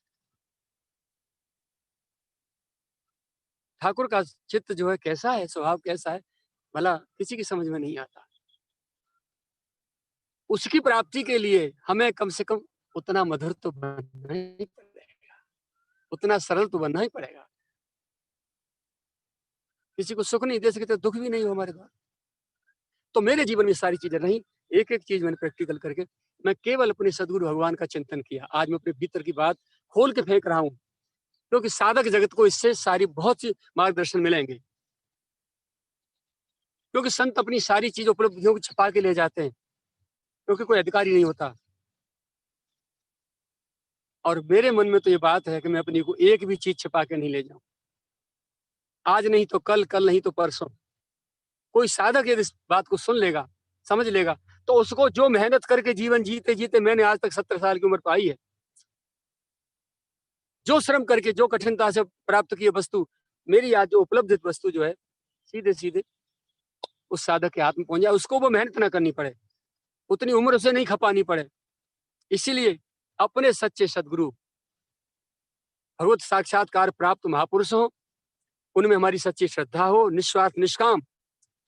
ठाकुर का चित्त जो है कैसा है, स्वभाव कैसा है, भला किसी की समझ में नहीं आता। उसकी प्राप्ति के लिए हमें कम से कम उतना मधुर तो बनना ही पड़ेगा, उतना सरल तो बनना ही पड़ेगा। किसी को सुख नहीं दे सकते, दुख भी नहीं हो हमारे द्वारा। तो मेरे जीवन में सारी चीजें नहीं, एक एक चीज मैंने प्रैक्टिकल करके, मैं केवल अपने सदगुरु भगवान का चिंतन किया। आज मैं अपने भीतर की बात खोल के फेंक रहा हूँ, क्योंकि साधक जगत को इससे सारी बहुत सी मार्गदर्शन मिलेंगे। क्योंकि संत अपनी सारी चीज उपलब्धियों को छुपा के ले जाते हैं, क्योंकि कोई अधिकारी नहीं होता। और मेरे मन में तो ये बात है कि मैं अपनी को एक भी चीज छिपा के नहीं ले जाऊं। आज नहीं तो कल, कल नहीं तो परसों। कोई साधक यदि इस बात को सुन लेगा, समझ लेगा, तो उसको जो मेहनत करके जीवन जीते जीते मैंने आज तक 70 साल की उम्र पाई है, जो श्रम करके, जो कठिनता से प्राप्त की वस्तु, मेरी आज जो उपलब्ध वस्तु जो है, सीधे सीधे उस साधक के हाथ में पहुंच जाए, उसको वो मेहनत ना करनी पड़े, उतनी उम्र उसे नहीं खपानी पड़े। इसीलिए अपने सच्चे सदगुरु, भगवत साक्षात्कार प्राप्त महापुरुष हो, उनमें हमारी सच्ची श्रद्धा हो, निस्वार्थ निष्काम,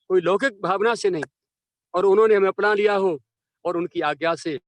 कोई लौकिक भावना से नहीं, और उन्होंने हमें अपना लिया हो और उनकी आज्ञा से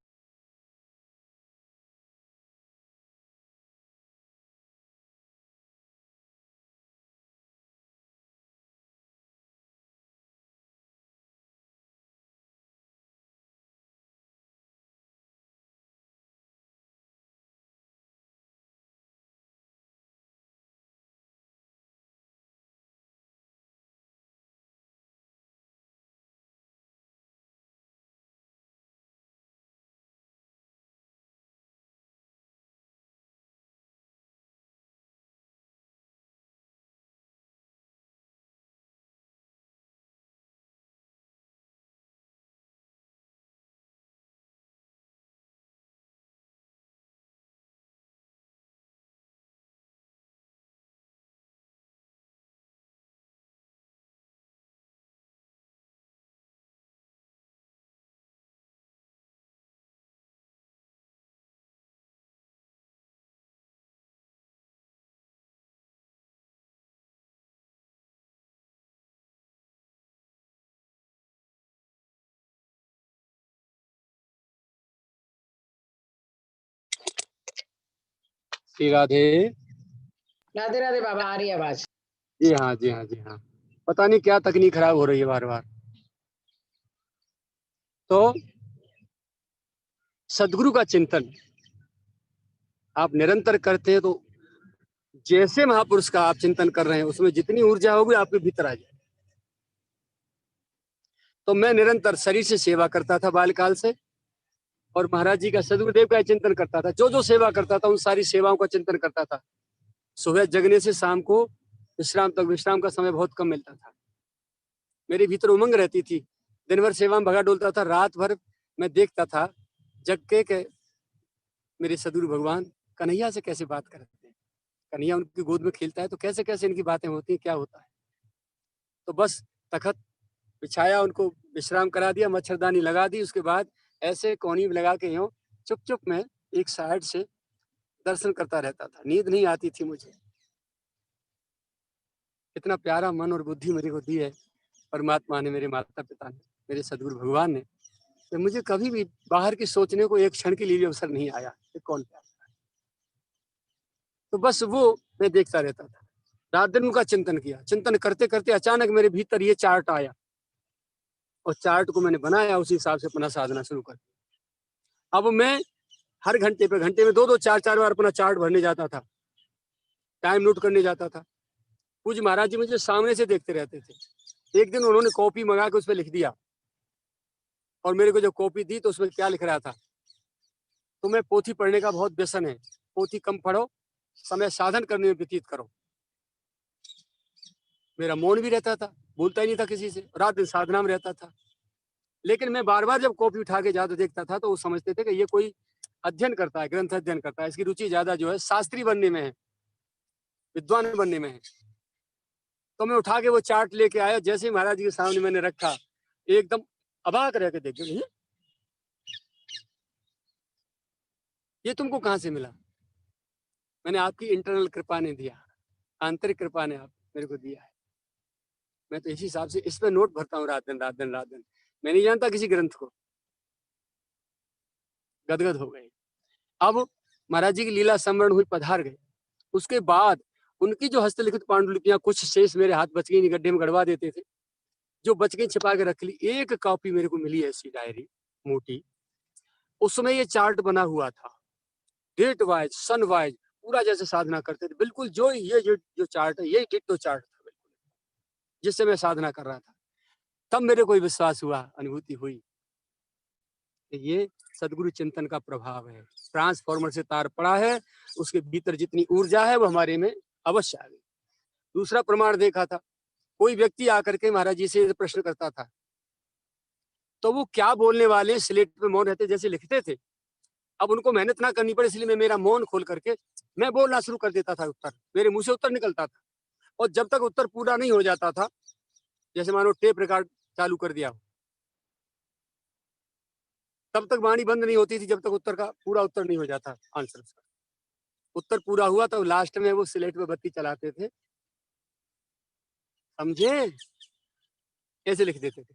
श्री राधे। राधे राधे बाबा, आ रही है आवाज। जी हाँ, जी हाँ, जी हाँ। पता नहीं क्या तकनीक खराब हो रही है बार बार। तो सदगुरु का चिंतन आप निरंतर करते हैं तो जैसे महापुरुष का आप चिंतन कर रहे हैं उसमें जितनी ऊर्जा होगी आपके भीतर आ जाए। तो मैं निरंतर शरीर से सेवा करता था बाल्यकाल से, और महाराज जी का सदगुरुदेव का चिंतन करता था। जो जो सेवा करता था उन सारी सेवाओं का चिंतन करता था। सुबह जगने से शाम को विश्राम तक, विश्राम का समय बहुत कम मिलता था। मेरे भीतर उमंग रहती थी। दिन भर सेवा में भगा डोलता था, रात भर मैं देखता था जग के मेरे सदगुरु भगवान कन्हैया से कैसे बात करते हैं, कन्हैया उनकी गोद में खेलता है तो कैसे कैसे इनकी बातें होती हैं, क्या होता है। तो बस तखत बिछाया, उनको विश्राम करा दिया, मच्छरदानी लगा दी, उसके बाद ऐसे कोनी में लगा के यूं चुप चुप में एक साइड से दर्शन करता रहता था। नींद नहीं आती थी मुझे। इतना प्यारा मन और बुद्धि मेरे को दी है परमात्मा ने, मेरे माता पिता ने, मेरे सदगुरु भगवान ने, तो मुझे कभी भी बाहर की सोचने को एक क्षण के लिए भी अवसर नहीं आया कि कौन क्या। तो बस वो मैं देखता रहता था, रात दिन उनका चिंतन किया। चिंतन करते करते अचानक मेरे भीतर ये चार्ट आया, और चार्ट को मैंने बनाया, उसी हिसाब से अपना साधना शुरू कर। अब मैं हर घंटे पे, घंटे में 2-2 4-4 बार अपना चार्ट भरने जाता था, टाइम नोट करने जाता था। पूज्य महाराज जी मुझे सामने से देखते रहते थे। एक दिन उन्होंने कॉपी मंगा के उस पर लिख दिया, और मेरे को जो कॉपी दी तो उसमें क्या लिख रहा था, तुम्हें पोथी पढ़ने का बहुत व्यसन है, पोथी कम पढ़ो, समय साधन करने में व्यतीत करो। मेरा मौन भी रहता था, बोलता ही नहीं था किसी से, रात दिन साधना में रहता था। लेकिन मैं बार बार जब कॉपी उठा के ज्यादा देखता था तो वो समझते थे कि ये कोई अध्ययन करता है, ग्रंथ अध्ययन करता है, इसकी रुचि ज्यादा जो है शास्त्री बनने में है, विद्वान बनने में है। तो मैं उठा के वो चार्ट लेके आया, जैसे ही महाराज जी के सामने मैंने रखा, एकदम अबाक रह के देखे, ये तुमको कहाँ से मिला? मैंने आपकी इंटरनल कृपा ने दिया, आंतरिक कृपा ने आप मेरे को दिया है। मैं तो इसी हिसाब से इस पे नोट भरता हूँ रात दिन रात दिन रात दिन। मैं नहीं जानता किसी ग्रंथ को। गदगद हो गए। अब महाराज जी की लीला स्मरण हुई, पधार गए। उसके बाद उनकी जो हस्तलिखित पांडुलिपियां कुछ शेष मेरे हाथ बच गई, गड्ढे में गड़वा देते थे, जो बच गई छिपा के रख ली। एक कॉपी मेरे को मिली ऐसी डायरी मोटी, उसमें ये चार्ट बना हुआ था, डेट वाइज, सन वाइज, पूरा जैसे साधना करते थे बिल्कुल। जो ये जो चार्ट है, यही डिट्टो चार्ट था बिल्कुल, जिससे मैं साधना कर रहा था। तब मेरे को विश्वास हुआ, अनुभूति हुई कि ये सदगुरु चिंतन का प्रभाव है। ट्रांसफॉर्मर से तार पड़ा है, उसके भीतर जितनी ऊर्जा है वो हमारे में अवश्य आ गई। दूसरा प्रमाण देखा था, कोई व्यक्ति आकर के महाराज जी से प्रश्न करता था, तो वो क्या बोलने वाले स्लेट पे मौन रहते जैसे लिखते थे। अब उनको मेहनत ना करनी पड़े, इसलिए मैं मेरा मौन खोल करके मैं बोलना शुरू कर देता था। उत्तर मेरे मुंह से उत्तर निकलता था, और जब तक उत्तर पूरा नहीं हो जाता था, जैसे मानो टेप रिकॉर्ड चालू कर दिया हो, तब तक वाणी बंद नहीं होती थी जब तक उत्तर का पूरा उत्तर नहीं हो जाता आंसर। उत्तर पूरा हुआ तो लास्ट में वो स्लेट पे बत्ती चलाते थे, समझे, ऐसे लिख देते थे।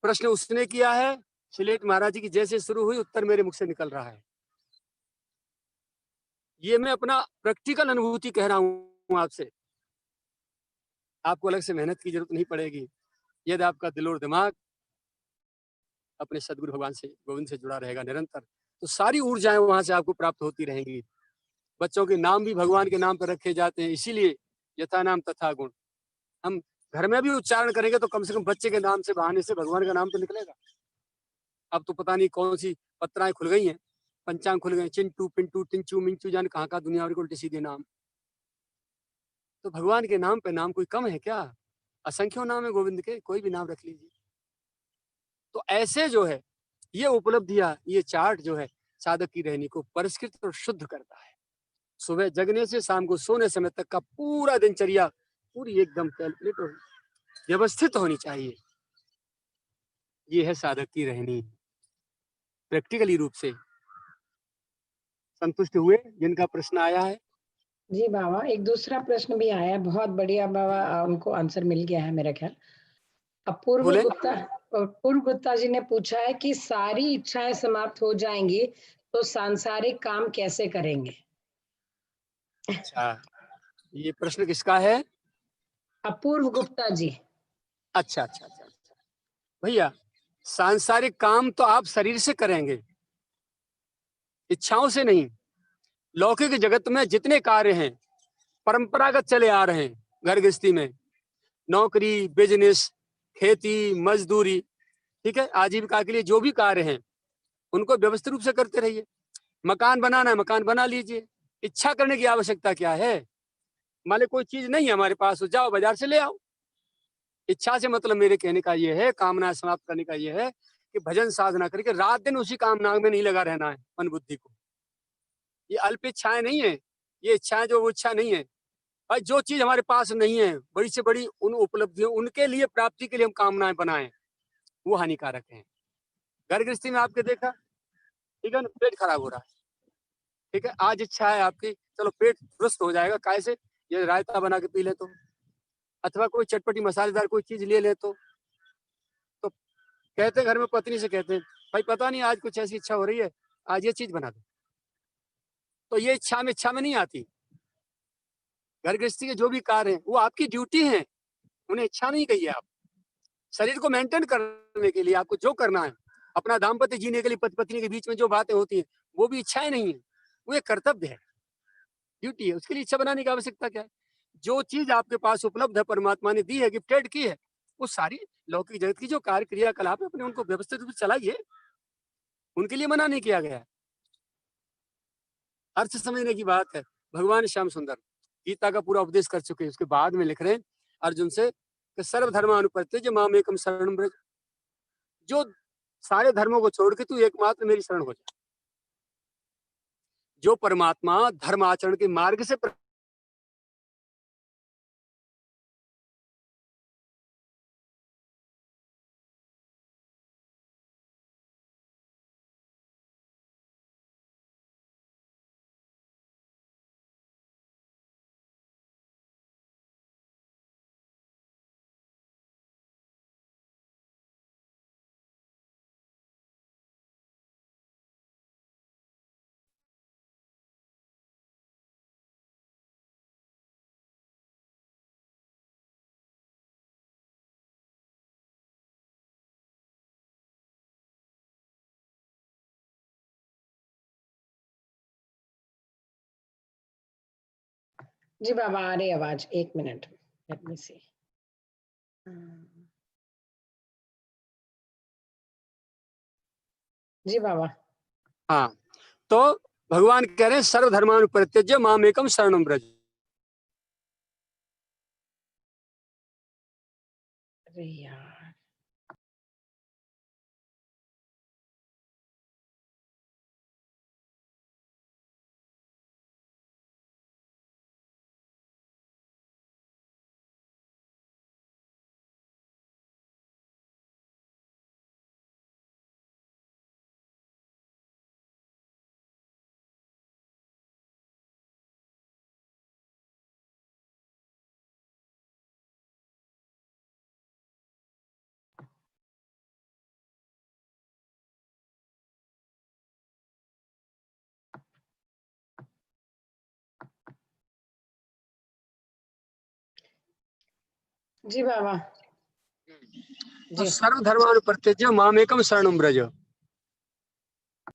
प्रश्न उसने किया है, स्लेट महाराज जी की जैसे शुरू हुई, उत्तर मेरे मुख से निकल रहा है। ये मैं अपना प्रैक्टिकल अनुभूति कह रहा हूँ आपसे। आपको अलग से मेहनत की जरूरत नहीं पड़ेगी, यदि आपका दिल और दिमाग अपने सदगुरु भगवान से, गोविंद से जुड़ा रहेगा निरंतर, तो सारी ऊर्जाएं वहां से आपको प्राप्त होती रहेंगी। बच्चों के नाम भी भगवान के नाम पर रखे जाते हैं, इसीलिए यथा नाम तथा गुण। हम घर में भी उच्चारण करेंगे तो कम से कम बच्चे के नाम से, बहाने से भगवान का नाम तो निकलेगा। अब तो पता नहीं कौन सी पत्राएं खुल गई हैं, पंचांग खुल गए, चिंटू पिंटू टिंचू मिंचू, जाने कहाँ कहाँ दुनिया भर के उल्टे सीधे नाम। तो भगवान के नाम पे नाम कोई कम है क्या? असंख्यों नाम है गोविंद के, कोई भी नाम रख लीजिए। तो ऐसे जो है ये उपलब्धियां, ये चार्ट जो है साधक की रहनी को परिष्कृत और शुद्ध करता है। सुबह जगने से शाम को सोने समय तक का पूरा दिनचर्या पूरी एकदम कैलकुलेट और व्यवस्थित होनी चाहिए। ये है साधक की रहनी। प्रैक्टिकली रूप से संतुष्ट हुए जिनका प्रश्न आया है? जी बाबा, एक दूसरा प्रश्न भी आया है, बहुत बढ़िया बाबा, उनको आंसर मिल गया है मेरा ख्याल। बोले। अपूर्व गुप्ता जी ने पूछा है कि सारी इच्छाएं समाप्त हो जाएंगी तो सांसारिक काम कैसे करेंगे? अच्छा, ये प्रश्न किसका है? अपूर्व गुप्ता जी। अच्छा अच्छा अच्छा अच्छा। भैया, सांसारिक काम तो आप शरीर से करेंगे, इच्छाओं से नहीं। लौकिक जगत में जितने कार्य हैं परंपरागत चले आ रहे हैं, घर गृहस्थी में नौकरी, बिजनेस, खेती, मजदूरी, ठीक है, आजीविका के लिए जो भी कार्य हैं उनको व्यवस्थित रूप से करते रहिए। मकान बनाना है, मकान बना लीजिए। इच्छा करने की आवश्यकता क्या है? मान ली कोई चीज नहीं है हमारे पास, तो जाओ बाजार से ले आओ। इच्छा से मतलब मेरे कहने का ये है, कामना समाप्त करने का ये है कि भजन साधना करके रात दिन उसी कामना में नहीं लगा रहना है मन बुद्धि को। ये अल्प इच्छाएं नहीं है, ये इच्छाएं जो वो इच्छा नहीं है। भाई जो चीज हमारे पास नहीं है, बड़ी से बड़ी उन उपलब्धियों उनके लिए प्राप्ति के लिए हम कामनाएं बनाएं, वो हानिकारक है। घर गृहस्थी में आपके देखा, ठीक है ना, पेट खराब हो रहा है, ठीक है, आज इच्छा है आपकी, चलो पेट दुरुस्त हो जाएगा कैसे, ये रायता बना के पी ले तो, अथवा कोई चटपटी मसालेदार कोई चीज ले ले तो कहते घर में पत्नी से कहते हैं, भाई पता नहीं आज कुछ ऐसी इच्छा हो रही है, आज ये चीज बना दो। तो ये इच्छा में नहीं आती। घर गृहस्थी के जो भी कार्य हैं वो आपकी ड्यूटी है, उन्हें इच्छा नहीं कही है। आप शरीर को मेंटेन करने के लिए आपको जो करना है, अपना दाम्पत्य जीने के लिए पति पत्नी के बीच में जो बातें होती हैं वो भी इच्छाएं नहीं है, वो एक कर्तव्य है, ड्यूटी है। उसके लिए इच्छा बनाने की आवश्यकता क्या है? जो चीज आपके पास उपलब्ध है, परमात्मा ने दी है, गिफ्टेड की है, वो सारी लौकिक जगत की जो कार्य क्रियाकलाप है अपने उनको व्यवस्थित रूप से चलाइए, उनके लिए मना नहीं किया गया है। अर्थ समझने की बात है। भगवान श्याम सुंदर गीता का पूरा उपदेश कर चुके हैं, उसके बाद में लिख रहे हैं अर्जुन से कि सर्वधर्मानुपत्य मामेकम शरणं व्रज, जो सारे धर्मों को छोड़ के तू एकमात्र मेरी शरण हो जा। जो परमात्मा धर्म आचरण के मार्ग से जी बाबा आ रही आवाज, 1 मिनट, लेट मी सी। जी बाबा। हाँ, तो भगवान कह रहे हैं सर्वधर्मानुपरित्यज्य मामेकम शरणं व्रज। अरे यार, जी बाबा। तो जी सर्वधर्मानुपरित्यज्य मामेकम शरणं व्रज,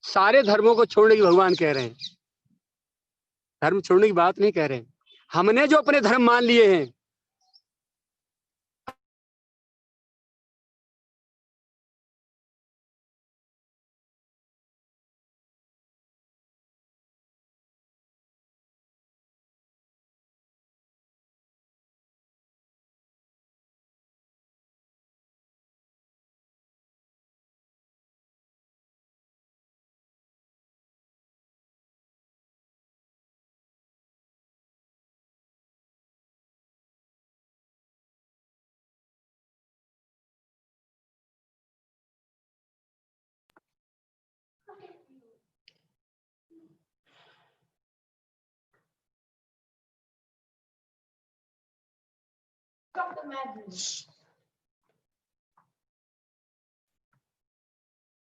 सारे धर्मों को छोड़ने की भगवान कह रहे हैं, धर्म छोड़ने की बात नहीं कह रहे हैं। हमने जो अपने धर्म मान लिए हैं,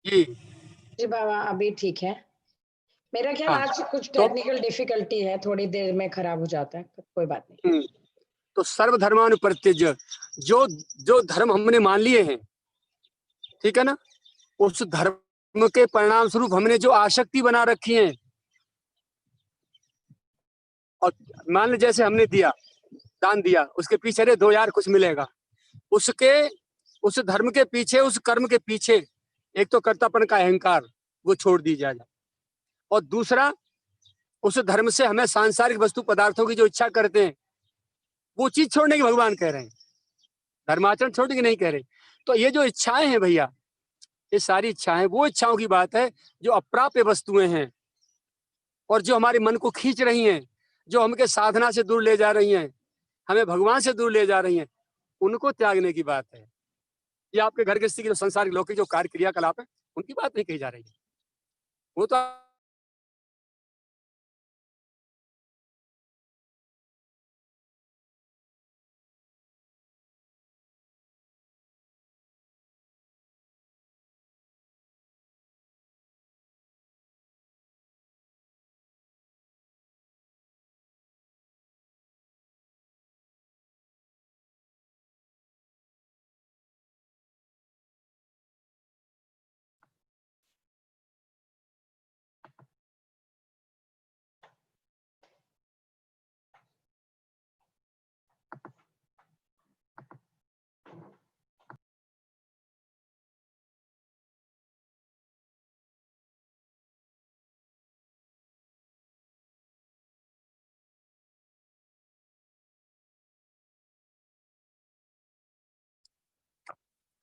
जी जी बाबा, अभी ठीक है। मेरा ख्याल हाँ आज कुछ तो टेक्निकल डिफिकल्टी है, थोड़ी देर में खराब हो जाता है, कोई बात नहीं। तो सर्वधर्मानुप्रत्यज्य, जो जो धर्म हमने मान लिए हैं, ठीक है ना, उस धर्म के परिणाम स्वरूप हमने जो आसक्ति बना रखी है, और मान लो जैसे हमने दिया, दान दिया, उसके पीछे अरे 2 यार कुछ मिलेगा, उसके उस धर्म के पीछे, उस कर्म के पीछे एक तो कर्तापन का अहंकार वो छोड़ दी जाए, और दूसरा उस धर्म से हमें सांसारिक वस्तु पदार्थों की जो इच्छा करते हैं वो चीज छोड़ने की भगवान कह रहे हैं, धर्माचरण छोड़ने की नहीं कह रहे। तो ये जो इच्छाएं हैं भैया, ये सारी इच्छाएं वो इच्छाओं की बात है जो अप्राप्य वस्तुएं हैं, और जो हमारे मन को खींच रही हैं, जो हमके साधना से दूर ले जा रही हैं, हमें भगवान से दूर ले जा रही हैं, उनको त्यागने की बात है। ये आपके घर के स्थिति की जो संसारिक लौकिक जो कार्य क्रियाकलाप है उनकी बात नहीं कही जा रही है, वो तो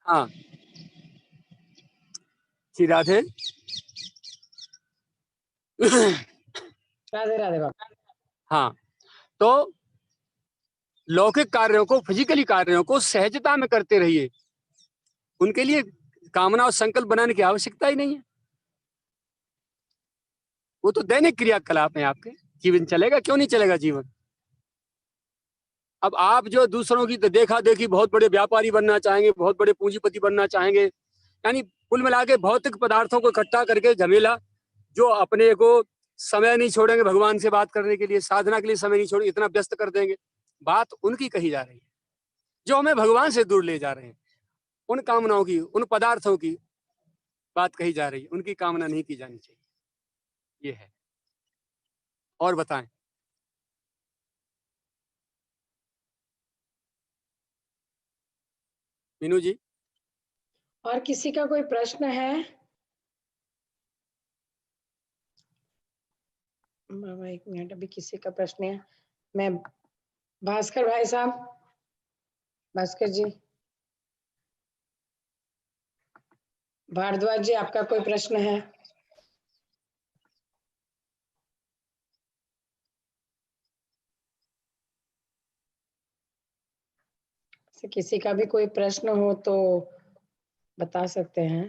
हाँ श्री राधे। राधे राधे बाबा। हाँ तो लौकिक कार्यों को, फिजिकली कार्यों को सहजता में करते रहिए, उनके लिए कामना और संकल्प बनाने की आवश्यकता ही नहीं है, वो तो दैनिक क्रियाकलाप है आपके। जीवन चलेगा, क्यों नहीं चलेगा जीवन। अब आप जो दूसरों की देखा देखी बहुत बड़े व्यापारी बनना चाहेंगे, बहुत बड़े पूंजीपति बनना चाहेंगे, यानी कुल मिला के भौतिक पदार्थों को इकट्ठा करके झमेला, जो अपने को समय नहीं छोड़ेंगे भगवान से बात करने के लिए, साधना के लिए समय नहीं छोड़ेंगे, इतना व्यस्त कर देंगे। बात उनकी कही जा रही है जो हमें भगवान से दूर ले जा रहे हैं, उन कामनाओं की, उन पदार्थों की बात कही जा रही है, उनकी कामना नहीं की जानी चाहिए, ये है। और बताएं। मीनू जी। और किसी का कोई प्रश्न है? बाबा 1 मिनट, अभी किसी का प्रश्न है। मैं भास्कर भाई साहब, भास्कर जी, भारद्वाज जी, आपका कोई प्रश्न है? किसी का भी कोई प्रश्न हो तो बता सकते हैं।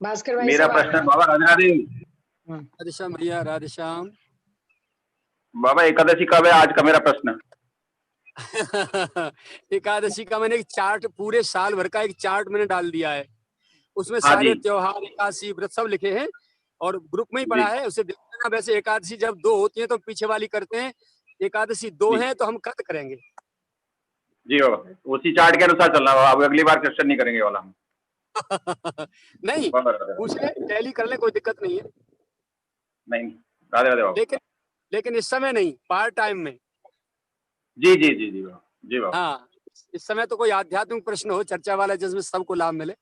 भास्कर भाई मेरा साहब प्रश्न आप। बाबा राधे राधे। राधे श्याम भैया, राधे श्याम। बाबा एकादशी कब है आज का मेरा प्रश्न। एकादशी का मैंने एक चार्ट, पूरे साल भर का एक चार्ट मैंने डाल दिया है, उसमें हाँ जी सारे त्योहार, एकादशी, व्रत सब लिखे हैं, और ग्रुप में ही जी पढ़ा है, उसे देख लेना। वैसे एकादशी जब 2 होती है तो पीछे वाली करते हैं, एकादशी 2 जी है तो हम कट करेंगे। जी बाबा, उसी चार्ट के अनुसार चलना बाबा, अब अगली बार क्वेश्चन नहीं करेंगे वाला हम। नहीं, बाबा राधे राधे। पूछ ले, टैली कर ले, कोई दिक्कत नहीं है, नहीं राधे राधे बाबा। लेकिन लेकिन इस समय नहीं, पार्ट टाइम में। जी जी जी जी बाबा, जी बाबा। हाँ, इस समय तो कोई आध्यात्मिक प्रश्न हो, चर्चा वाला, जिसमें सबको लाभ मिले।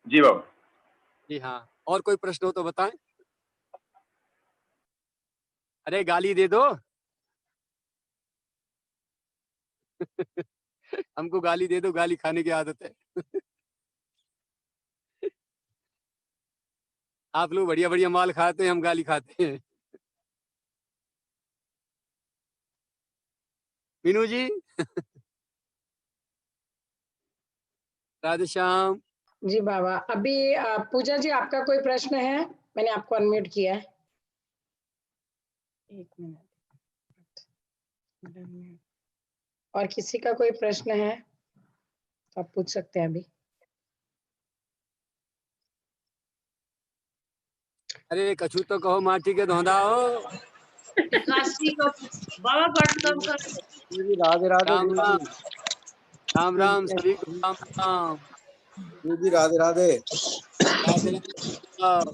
जी बाबा। जी हाँ, और कोई प्रश्न हो तो बताएं। अरे गाली दे दो। हमको गाली दे दो, गाली खाने की आदत है। आप लोग बढ़िया बढ़िया माल खाते हैं, हम गाली खाते हैं। मीनू जी। राधे श्याम। जी बाबा, अभी पूजा जी, आपका कोई प्रश्न है? मैंने आपको अनम्यूट किया है। 1 मिनट। और किसी का कोई प्रश्न है तो आप पूछ सकते हैं अभी। अरे कछु तो कहो माटी के धोंधा हो। काशी को बाबा बट कम कर। राधे राधे राम गुरु राम जी। राम राम सभी को राम राम। गुरु जी राधे राधे। राधे राधे।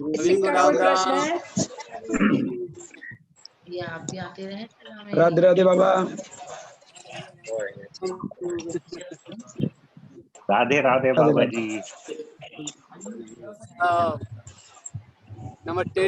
किसी सभी को का राम कोई प्रश्न राम। है? ये आप भी आते रहे हमें। राधे राधे बाबा। राधे राधे बाबा जी। नमस्ते।